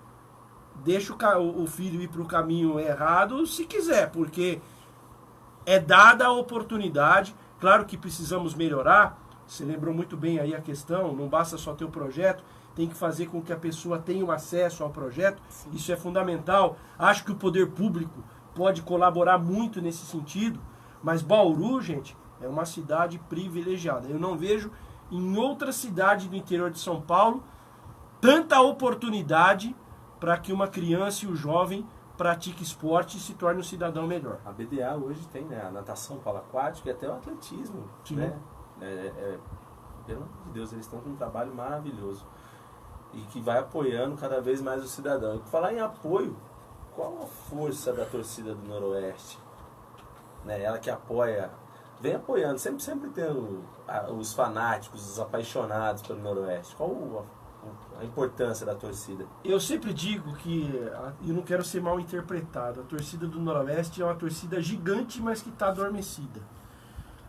deixa o filho ir para o caminho errado se quiser, porque é dada a oportunidade. Claro que precisamos melhorar. Você lembrou muito bem aí a questão, não basta só ter o projeto, tem que fazer com que a pessoa tenha o acesso ao projeto. Sim. Isso é fundamental. Acho que o poder público pode colaborar muito nesse sentido, mas Bauru, gente, é uma cidade privilegiada. Eu não vejo em outra cidade do interior de São Paulo tanta oportunidade para que uma criança e o jovem pratique esporte e se torne um cidadão melhor. A BDA hoje tem, né, a natação, o polo aquático e até o atletismo. Sim. Né? Pelo amor de Deus, eles estão com um trabalho maravilhoso e que vai apoiando cada vez mais o cidadão. E por falar em apoio, qual a força da torcida do Noroeste? Né? Ela que apoia, vem apoiando, sempre tendo os fanáticos, os apaixonados pelo Noroeste. Qual a importância da torcida? Eu sempre digo que, eu não quero ser mal interpretado, a torcida do Noroeste é uma torcida gigante, mas que está adormecida.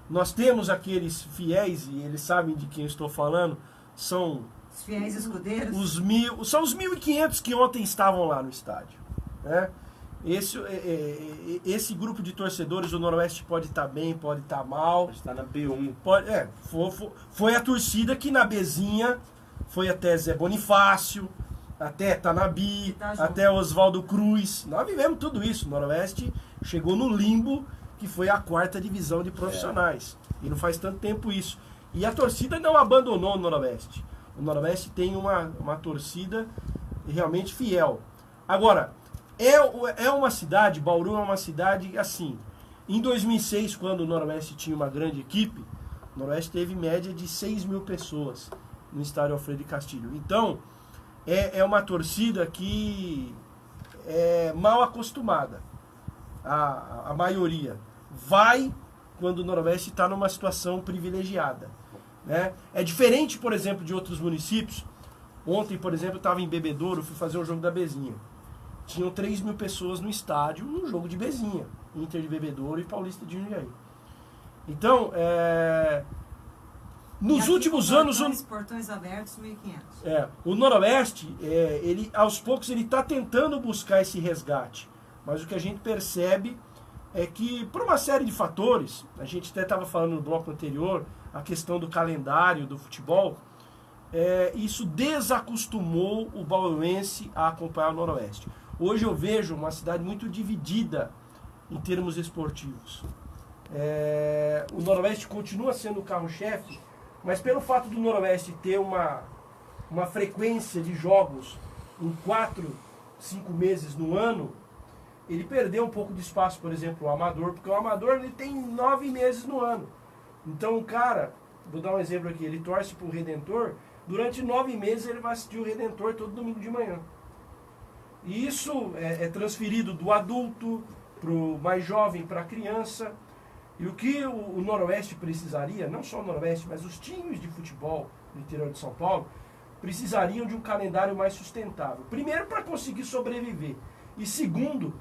Nós temos aqueles fiéis, e eles sabem de quem eu estou falando, são os fiéis escudeiros. São os 1.500 que ontem estavam lá no estádio. Né? esse grupo de torcedores do Noroeste pode estar bem, pode estar mal. Pode estar na B1. Foi a torcida que na Bzinha foi até Zé Bonifácio, até Tanabi, até Oswaldo Cruz. Nós vivemos tudo isso. O Noroeste chegou no limbo, que foi a 4ª divisão de profissionais. E não faz tanto tempo isso. E a torcida não abandonou o Noroeste. O Noroeste tem uma torcida realmente fiel. Agora, é uma cidade, Bauru é uma cidade assim. Em 2006, quando o Noroeste tinha uma grande equipe, o Noroeste teve média de 6 mil pessoas no estádio Alfredo de Castilho. Então, é uma torcida que é mal acostumada. A maioria vai quando o Noroeste está numa situação privilegiada, né? É diferente, por exemplo, de outros municípios. Ontem, por exemplo, eu estava em Bebedouro, fui fazer um jogo da Bezinha. Tinham 3 mil pessoas no estádio, num jogo de Bezinha. Inter de Bebedouro e Paulista de Jundiaí. Então, nos últimos anos... Portões abertos, 1.500. O Noroeste, ele, aos poucos, ele está tentando buscar esse resgate. Mas o que a gente percebe é que, por uma série de fatores, a gente até estava falando no bloco anterior, a questão do calendário do futebol, isso desacostumou o bauruense a acompanhar o Noroeste. Hoje eu vejo uma cidade muito dividida em termos esportivos. O Noroeste continua sendo o carro-chefe, mas pelo fato do Noroeste ter uma frequência de jogos em 4, 5 meses no ano, ele perdeu um pouco de espaço, por exemplo, o Amador, porque o Amador ele tem 9 meses no ano. Então o cara, vou dar um exemplo aqui, ele torce para o Redentor, durante 9 meses ele vai assistir o Redentor todo domingo de manhã. E isso é transferido do adulto para o mais jovem, para a criança. E o que o Noroeste precisaria, não só o Noroeste, mas os times de futebol do interior de São Paulo, precisariam de um calendário mais sustentável. Primeiro, para conseguir sobreviver. E segundo,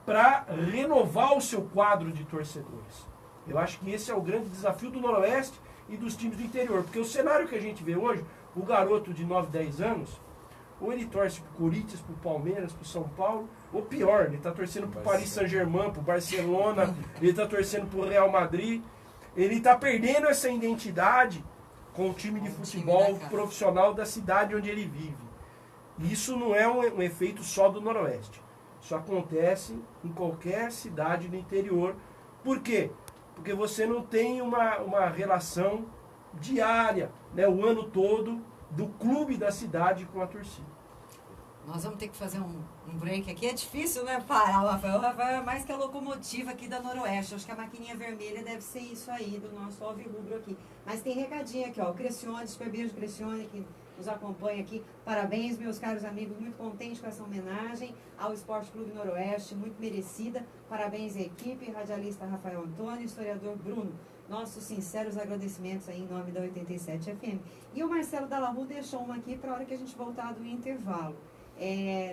para renovar o seu quadro de torcedores. Eu acho que esse é o grande desafio do Noroeste e dos times do interior. Porque o cenário que a gente vê hoje, o garoto de 9, 10 anos, ou ele torce para o Corinthians, para o Palmeiras, para o São Paulo, ou pior, ele está torcendo para o Paris Saint-Germain, para o Barcelona, ele está torcendo para o Real Madrid. Ele está perdendo essa identidade com o time de futebol profissional da cidade onde ele vive. E isso não é um efeito só do Noroeste. Isso acontece em qualquer cidade do interior. Por quê? Porque você não tem uma relação diária, né, o ano todo, do clube da cidade com a torcida. Nós vamos ter que fazer um break aqui. É difícil, né, parar o Rafael. O Rafael é mais que a locomotiva aqui da Noroeste. Acho que a maquininha vermelha deve ser isso aí, do nosso alvirrubro aqui. Mas tem recadinho aqui, ó. O Cressione, super beijo, Cressione, que nos acompanha aqui. Parabéns, meus caros amigos. Muito contente com essa homenagem ao Esporte Clube Noroeste. Muito merecida. Parabéns à equipe, radialista Rafael Antônio, historiador Bruno. Nossos sinceros agradecimentos aí em nome da 87 FM. E o Marcelo Dalahu deixou uma aqui para a hora que a gente voltar do intervalo.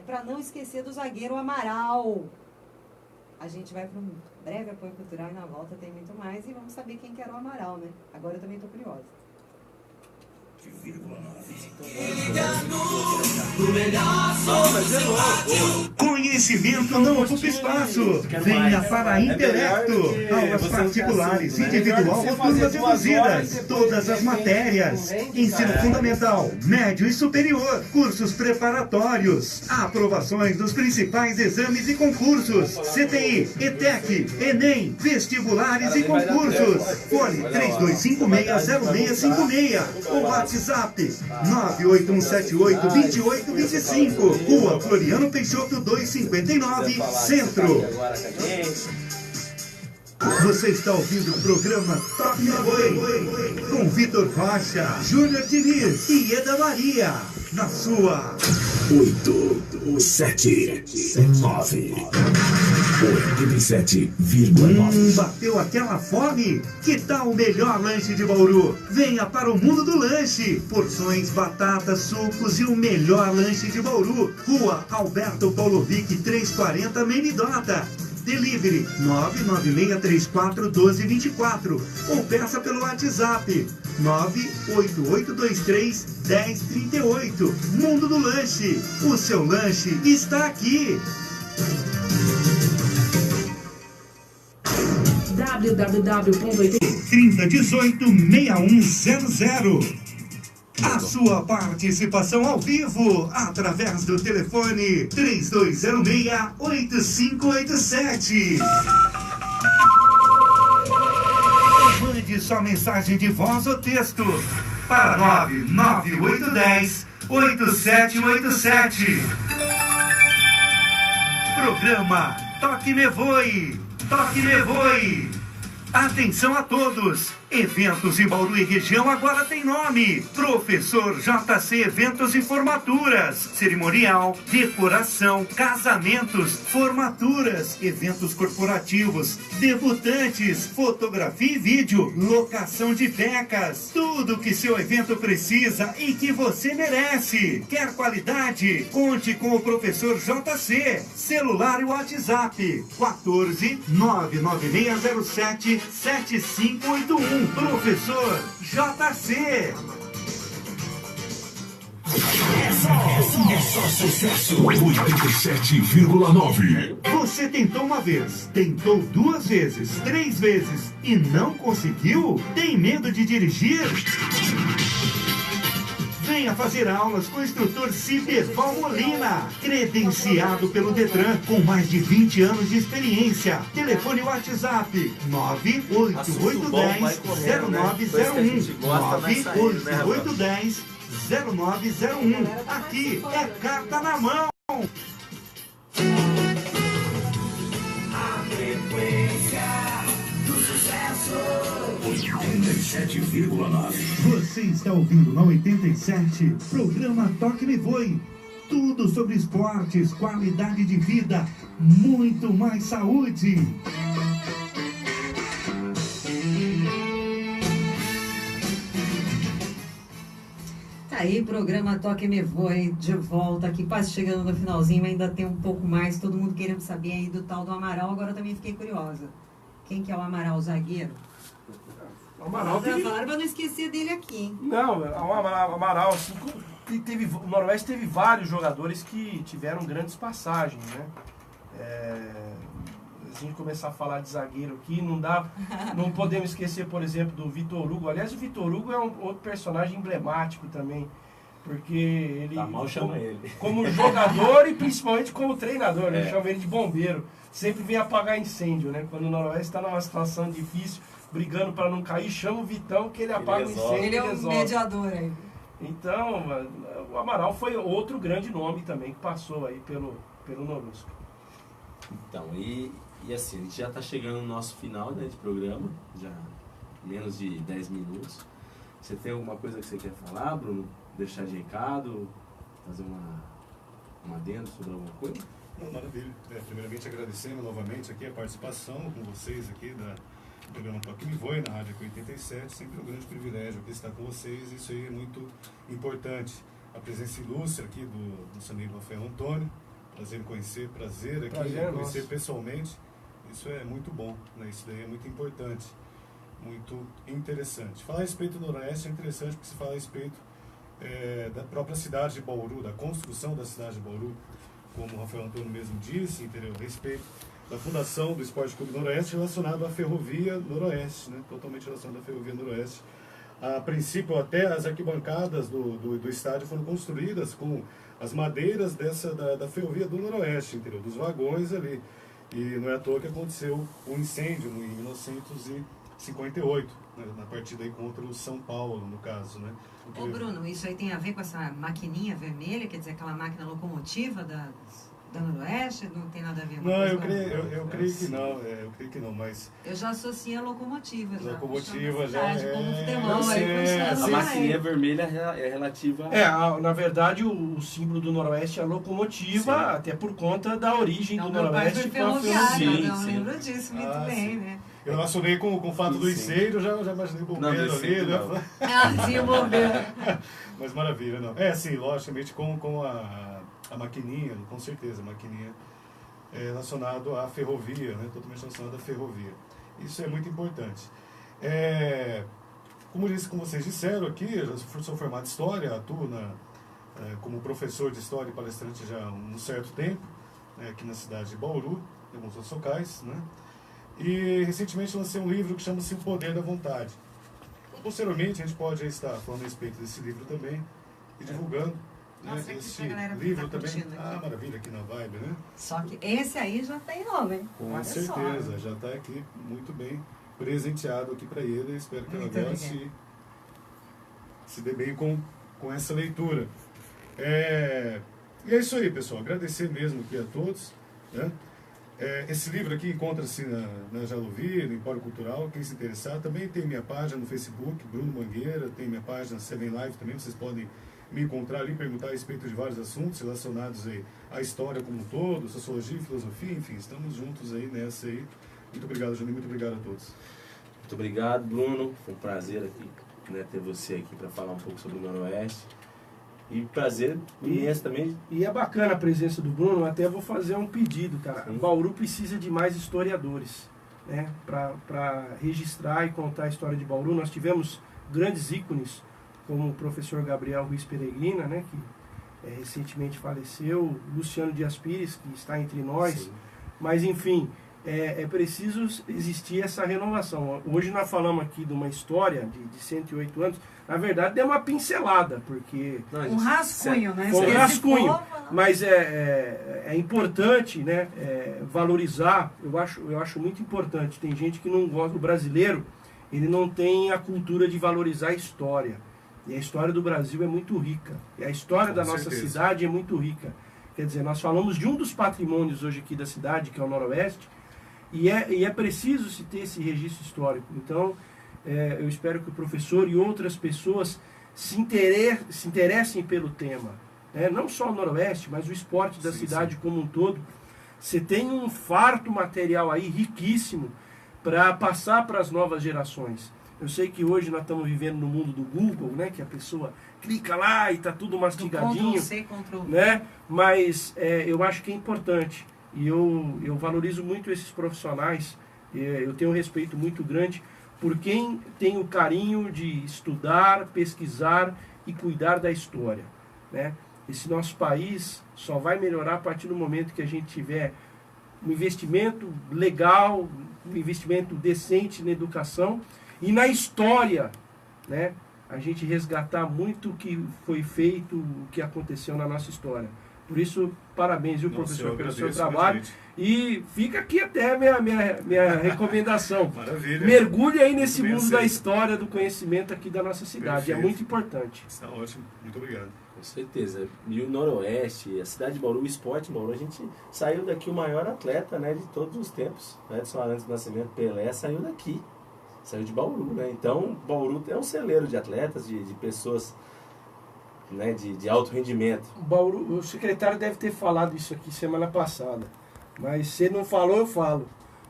Para não esquecer do zagueiro Amaral. A gente vai para um breve apoio cultural e na volta tem muito mais. E vamos saber quem que era o Amaral, né? Agora eu também estou curiosa. Conhecimento não ocupa espaço. Venha para a Intelecto. Aulas particulares, individual ou turmas reduzidas. Todas as matérias. Ensino fundamental, médio e superior. Cursos preparatórios. Aprovações dos principais exames e concursos. CTI, ETEC, Enem, vestibulares e concursos. Fone 3256-0656. Ou WhatsApp 98178-2825. Rua Floriano Peixoto 259, Centro. Você está ouvindo o programa Top Way com Vitor Rocha, Júnior Diniz e Eda Maria. Na sua 8, 7, 9, 87,9. Bateu aquela fome? Que tal o melhor lanche de Bauru? Venha para o mundo do lanche. Porções, batatas, sucos e o melhor lanche de Bauru. Rua Alberto Paulovic 340, Menidota. Delivery 996341224 ou peça pelo WhatsApp 988231038. Mundo do Lanche, o seu lanche está aqui. 3018-6100. A sua participação ao vivo através do telefone 3206-8587. Mande sua mensagem de voz ou texto para 99810-8787. Programa Toque Me Voe. Toque Me Voe. Atenção a todos! Eventos em Bauru e região agora tem nome. Professor JC Eventos e Formaturas. Cerimonial, decoração, casamentos, formaturas, eventos corporativos, debutantes, fotografia e vídeo, locação de becas. Tudo que seu evento precisa e que você merece. Quer qualidade? Conte com o Professor JC. Celular e WhatsApp 14 99607 7581. Professor JC. É só sucesso. 87,9. Você tentou uma vez, tentou 2 vezes, 3 vezes e não conseguiu? Tem medo de dirigir? Venha fazer aulas com o instrutor Ciberval Molina, credenciado pelo Detran, com mais de 20 anos de experiência. Telefone WhatsApp 98810-0901. 98810-0901. Aqui é carta na mão. A frequência do sucesso. 87,9. Você está ouvindo na 87, programa Toque Me Voe. Tudo sobre esportes, qualidade de vida, muito mais saúde. Tá aí, programa Toque Me Voe de volta aqui, quase chegando no finalzinho, ainda tem um pouco mais, todo mundo querendo saber aí do tal do Amaral, agora também fiquei curiosa. Quem que é o Amaral, o zagueiro? O Amaral teve... Falaram pra não esquecer dele aqui, hein? Não, o Amaral, assim, o Noroeste teve vários jogadores que tiveram grandes passagens, né? Se a gente começar a falar de zagueiro aqui, não podemos esquecer, por exemplo, do Vitor Hugo. Aliás, o Vitor Hugo é um outro personagem emblemático também, porque ele, Tá mal, chama ele. como jogador e principalmente como treinador, né? Chama ele de bombeiro. Sempre vem apagar incêndio, né? Quando o Noroeste está numa situação difícil, brigando para não cair, chama o Vitão que ele apaga o incêndio. Ele é um resolve. mediador aí. Então, o Amaral foi outro grande nome também que passou aí pelo Norusco. Então, e assim, a gente já está chegando no nosso final, né, de programa, já menos de 10 minutos. Você tem alguma coisa que você quer falar, Bruno? Deixar de recado? Fazer um adendo sobre alguma coisa? Maravilha. Primeiramente agradecendo novamente aqui a participação com vocês aqui do programa Toque Me Voe na Rádio 87. Sempre um grande privilégio aqui estar com vocês. Isso aí é muito importante. A presença ilustre aqui do nosso amigo Rafael Antônio. Prazer em conhecer, prazer conhecer nosso. Pessoalmente. Isso é muito bom, né? Isso daí é muito importante, muito interessante. Falar a respeito do Noroeste é interessante porque se fala a respeito da própria cidade de Bauru, da construção da cidade de Bauru, como o Rafael Antônio mesmo disse, entendeu? A respeito da fundação do Esporte Clube Noroeste relacionado à Ferrovia Noroeste, né? Totalmente relacionado à Ferrovia Noroeste. A princípio, até as arquibancadas do estádio foram construídas com as madeiras da Ferrovia do Noroeste, entendeu? Dos vagões ali. E não é à toa que aconteceu um incêndio em 1958, né? Na partida aí contra o São Paulo, no caso, né? Ô Bruno, isso aí tem a ver com essa maquininha vermelha, quer dizer, aquela máquina locomotiva da Noroeste? Não tem nada a ver com isso? Não, eu creio que não, mas... Eu já associei a locomotiva. Locomotiva já como futebol, a maquininha vermelha é relativa... Na verdade, o símbolo do Noroeste é a locomotiva, sim, até por conta da origem do Noroeste. Meu pai foi ferroviário, eu lembro disso muito bem, né? Eu relacionei com o fato do incêndio, já imaginei o bombeiro ali, né? Sim, o bombeiro. Mas maravilha, não. Sim, logicamente com a maquininha, com certeza, a maquininha relacionado à ferrovia, né? Totalmente relacionado à ferrovia. Isso é muito importante. Como vocês disseram aqui, eu sou formado em História, atuo como professor de História e palestrante já há um certo tempo, aqui na cidade de Bauru, em alguns outros locais, né? E recentemente lancei um livro que chama-se O Poder da Vontade. Posteriormente a gente pode estar falando a respeito desse livro também e divulgando. Nossa, esse tá livro também. curtindo aqui. Ah, maravilha, aqui na Vibe, né? Só que esse aí já tem nome, hein? Com Olha certeza, só. já está aqui muito bem presenteado aqui para ele. Espero que Muito ela goste e se dê bem com essa leitura. E é isso aí, pessoal. Agradecer mesmo aqui a todos. Né? Esse livro aqui encontra-se na Jaluvi, no Empório Cultural, quem se interessar. Também tem minha página no Facebook, Bruno Mangueira, tem minha página Seven Live também, vocês podem me encontrar ali, perguntar a respeito de vários assuntos relacionados aí à história como um todo, sociologia, filosofia, enfim, estamos juntos aí nessa aí. Muito obrigado, Juninho, muito obrigado a todos. Muito obrigado, Bruno. Foi um prazer aqui, né, ter você aqui para falar um pouco sobre o Noroeste. E prazer imenso também. E é bacana a presença do Bruno, até vou fazer um pedido, cara. Sim. Bauru precisa de mais historiadores, né, para registrar e contar a história de Bauru. Nós tivemos grandes ícones, como o professor Gabriel Ruiz Peregrina, né, que recentemente faleceu, Luciano Dias Pires, que está entre nós. Sim. Mas, enfim, é preciso existir essa renovação. Hoje nós falamos aqui de uma história de 108 anos. Na verdade, deu uma pincelada, porque... Não, a Um gente- rascunho, né? Foi um Esse rascunho, povo, mas é importante, né, valorizar. Eu acho muito importante. Tem gente que não gosta, o brasileiro, ele não tem a cultura de valorizar a história. E a história do Brasil é muito rica. E a história Com da nossa certeza. cidade é muito rica. Quer dizer, nós falamos de um dos patrimônios hoje aqui da cidade, que é o Noroeste, e é preciso se ter esse registro histórico. Então, eu espero que o professor e outras pessoas se interessem pelo tema. Né? Não só o Noroeste, mas o esporte da cidade como um todo. Você tem um farto material aí, riquíssimo, para passar para as novas gerações. Eu sei que hoje nós estamos vivendo no mundo do Google, né? Que a pessoa clica lá e está tudo mastigadinho. Ctrl+C, Ctrl+V. Né? Mas eu acho que é importante. E eu valorizo muito esses profissionais. Eu tenho um respeito muito grande por quem tem o carinho de estudar, pesquisar e cuidar da história. Né? Esse nosso país só vai melhorar a partir do momento que a gente tiver um investimento legal, um investimento decente na educação e na história, né? A gente resgatar muito o que foi feito, o que aconteceu na nossa históra. Por isso, parabéns, viu, professor, pelo seu trabalho. E fica aqui até a minha recomendação. Maravilha. Mergulhe aí nesse Muito bem mundo da aceito. história, do conhecimento aqui da nossa cidade. É Perfeito. muito importante. Está ótimo, muito obrigado. Com certeza. E o Noroeste, a cidade de Bauru, o esporte de Bauru, a gente saiu daqui o maior atleta, né, de todos os tempos. Edson Arantes do Nascimento, Pelé, saiu daqui. Saiu de Bauru, né? Então, Bauru é um celeiro de atletas, de pessoas, né, de alto rendimento. Bauru, o secretário deve ter falado isso aqui semana passada. Mas se ele não falou, eu falo.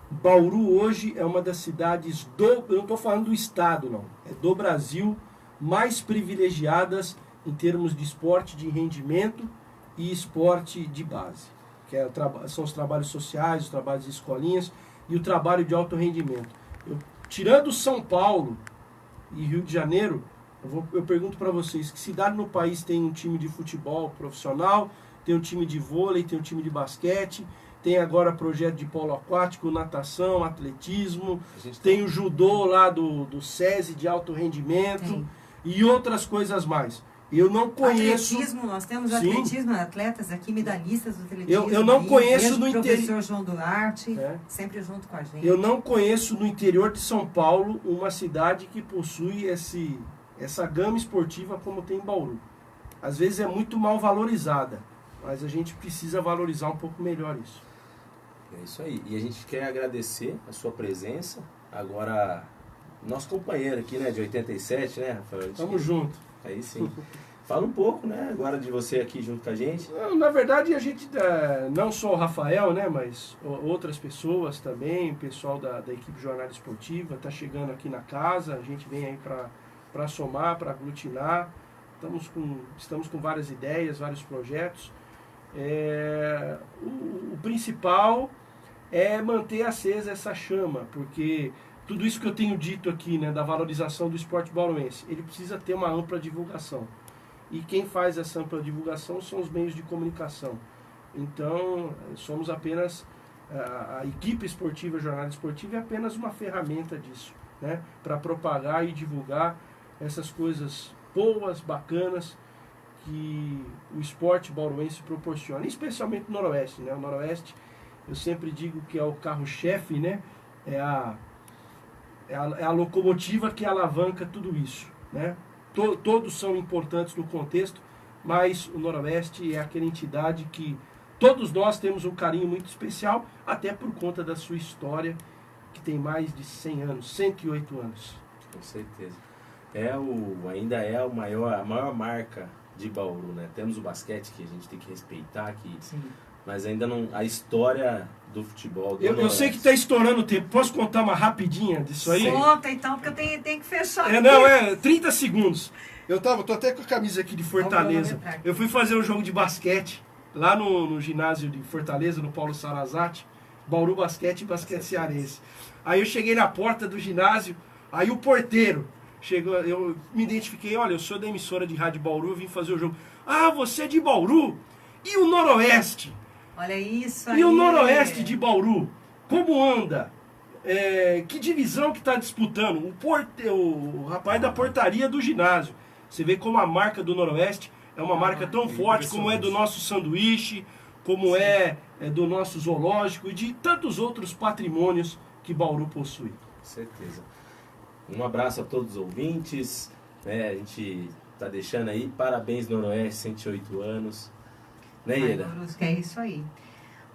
Bauru hoje é uma das cidades eu não estou falando do estado, não. É do Brasil, mais privilegiadas em termos de esporte de rendimento e esporte de base. Que são os trabalhos sociais, os trabalhos de escolinhas e o trabalho de alto rendimento. Tirando São Paulo e Rio de Janeiro, eu pergunto para vocês, que cidade no país tem um time de futebol profissional, tem um time de vôlei, tem um time de basquete, tem agora projeto de polo aquático, natação, atletismo, tem o judô lá do SESI de alto rendimento Tem. e outras coisas mais. Eu não conheço... Atletismo, nós temos Sim. atletismo, atletas aqui, medalhistas do atletismo. Eu não aí, conheço desde no o interior. professor João Duarte, É. sempre junto com a gente. Eu não conheço no interior de São Paulo uma cidade que possui essa gama esportiva como tem em Bauru. Às vezes é muito mal valorizada, mas a gente precisa valorizar um pouco melhor isso. É isso aí. E a gente quer agradecer a sua presença. Agora, nosso companheiro aqui, né, de 87, né, Rafael? Tamo junto. Aí sim. Fala um pouco, né, agora de você aqui junto com a gente. Na verdade, a gente, não só o Rafael, né, mas outras pessoas também, o pessoal da equipe Jornada Esportiva, está chegando aqui na casa, a gente vem aí para somar, para aglutinar. Estamos com várias ideias, vários projetos. O principal é manter acesa essa chama, porque tudo isso que eu tenho dito aqui, né, da valorização do esporte bauruense, ele precisa ter uma ampla divulgação. E quem faz essa ampla divulgação são os meios de comunicação. Então, somos apenas a equipe esportiva, a jornada esportiva é apenas uma ferramenta disso, né? Para propagar e divulgar essas coisas boas, bacanas, que o esporte bauruense proporciona, especialmente no Noroeste, né? O Noroeste, eu sempre digo que é o carro-chefe, né? É a locomotiva que alavanca tudo isso, né? Todos são importantes no contexto, mas o Noroeste é aquela entidade que todos nós temos um carinho muito especial, até por conta da sua história, que tem mais de 100 anos, 108 anos. Com certeza. Ainda é a maior marca de Bauru, né? Temos o basquete que a gente tem que respeitar, mas ainda não... A história do futebol... Eu sei que está estourando o tempo. Posso contar uma rapidinha disso aí? Conta então, porque eu tenho que fechar. 30 segundos. Tô até com a camisa aqui de Fortaleza. Eu fui fazer um jogo de basquete lá no ginásio de Fortaleza, no Paulo Sarazate, Bauru Basquete e Basquete Cearense. Aí eu cheguei na porta do ginásio, aí o porteiro chegou, eu me identifiquei, olha, eu sou da emissora de Rádio Bauru, eu vim fazer o jogo. Ah, você é de Bauru? E o Noroeste? Olha isso aí. E o Noroeste de Bauru? Como anda? Que divisão que está disputando? O rapaz da portaria do ginásio. Você vê como a marca do Noroeste é uma marca tão forte como é do nosso sanduíche, como é do nosso zoológico e de tantos outros patrimônios que Bauru possui. Com certeza. Um abraço a todos os ouvintes, né? A gente está deixando aí, parabéns Noroeste, 108 anos. Né, Ieda? É isso aí.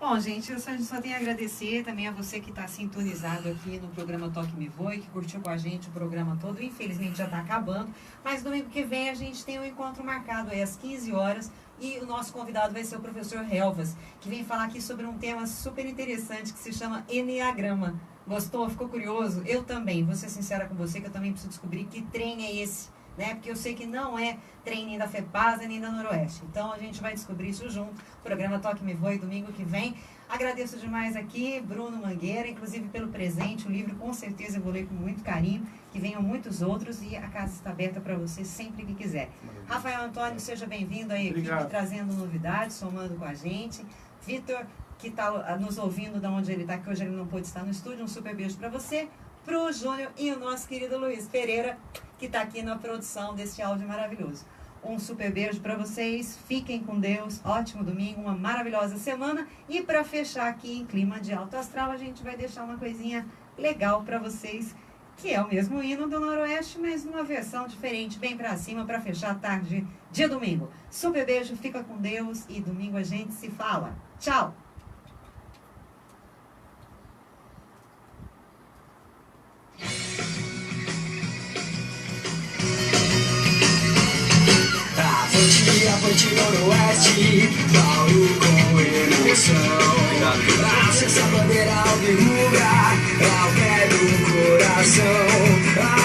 Bom, gente, eu só tenho a agradecer também a você que está sintonizado aqui no programa Toque Me Voe, que curtiu com a gente o programa todo. Infelizmente já está acabando, mas domingo que vem a gente tem um encontro marcado aí às 15 horas e o nosso convidado vai ser o professor Helvas, que vem falar aqui sobre um tema super interessante que se chama Enneagrama. Gostou? Ficou curioso? Eu também. Vou ser sincera com você que eu também preciso descobrir que trem é esse, né? Porque eu sei que não é trem nem da FEPASA nem da Noroeste. Então a gente vai descobrir isso junto. O programa Toque Me Voe domingo que vem. Agradeço demais aqui, Bruno Mangueira, inclusive pelo presente. O livro com certeza eu vou ler com muito carinho. Que venham muitos outros e a casa está aberta para você sempre que quiser. Maravilha. Rafael Antônio, seja bem-vindo à equipe, trazendo novidades, somando com a gente. Vitor, que está nos ouvindo de onde ele está, que hoje ele não pôde estar no estúdio. Um super beijo para você, para o Júnior e o nosso querido Luiz Pereira, que está aqui na produção deste áudio maravilhoso. Um super beijo para vocês, fiquem com Deus, ótimo domingo, uma maravilhosa semana. E para fechar aqui em clima de alto astral, a gente vai deixar uma coisinha legal para vocês, que é o mesmo hino do Noroeste, mas numa versão diferente, bem para cima, para fechar a tarde de domingo. Super beijo, fica com Deus e domingo a gente se fala. Tchau! Avante Noroeste, Bauru com emoção. Acessa a bandeira alvirrubra, ao pé do coração.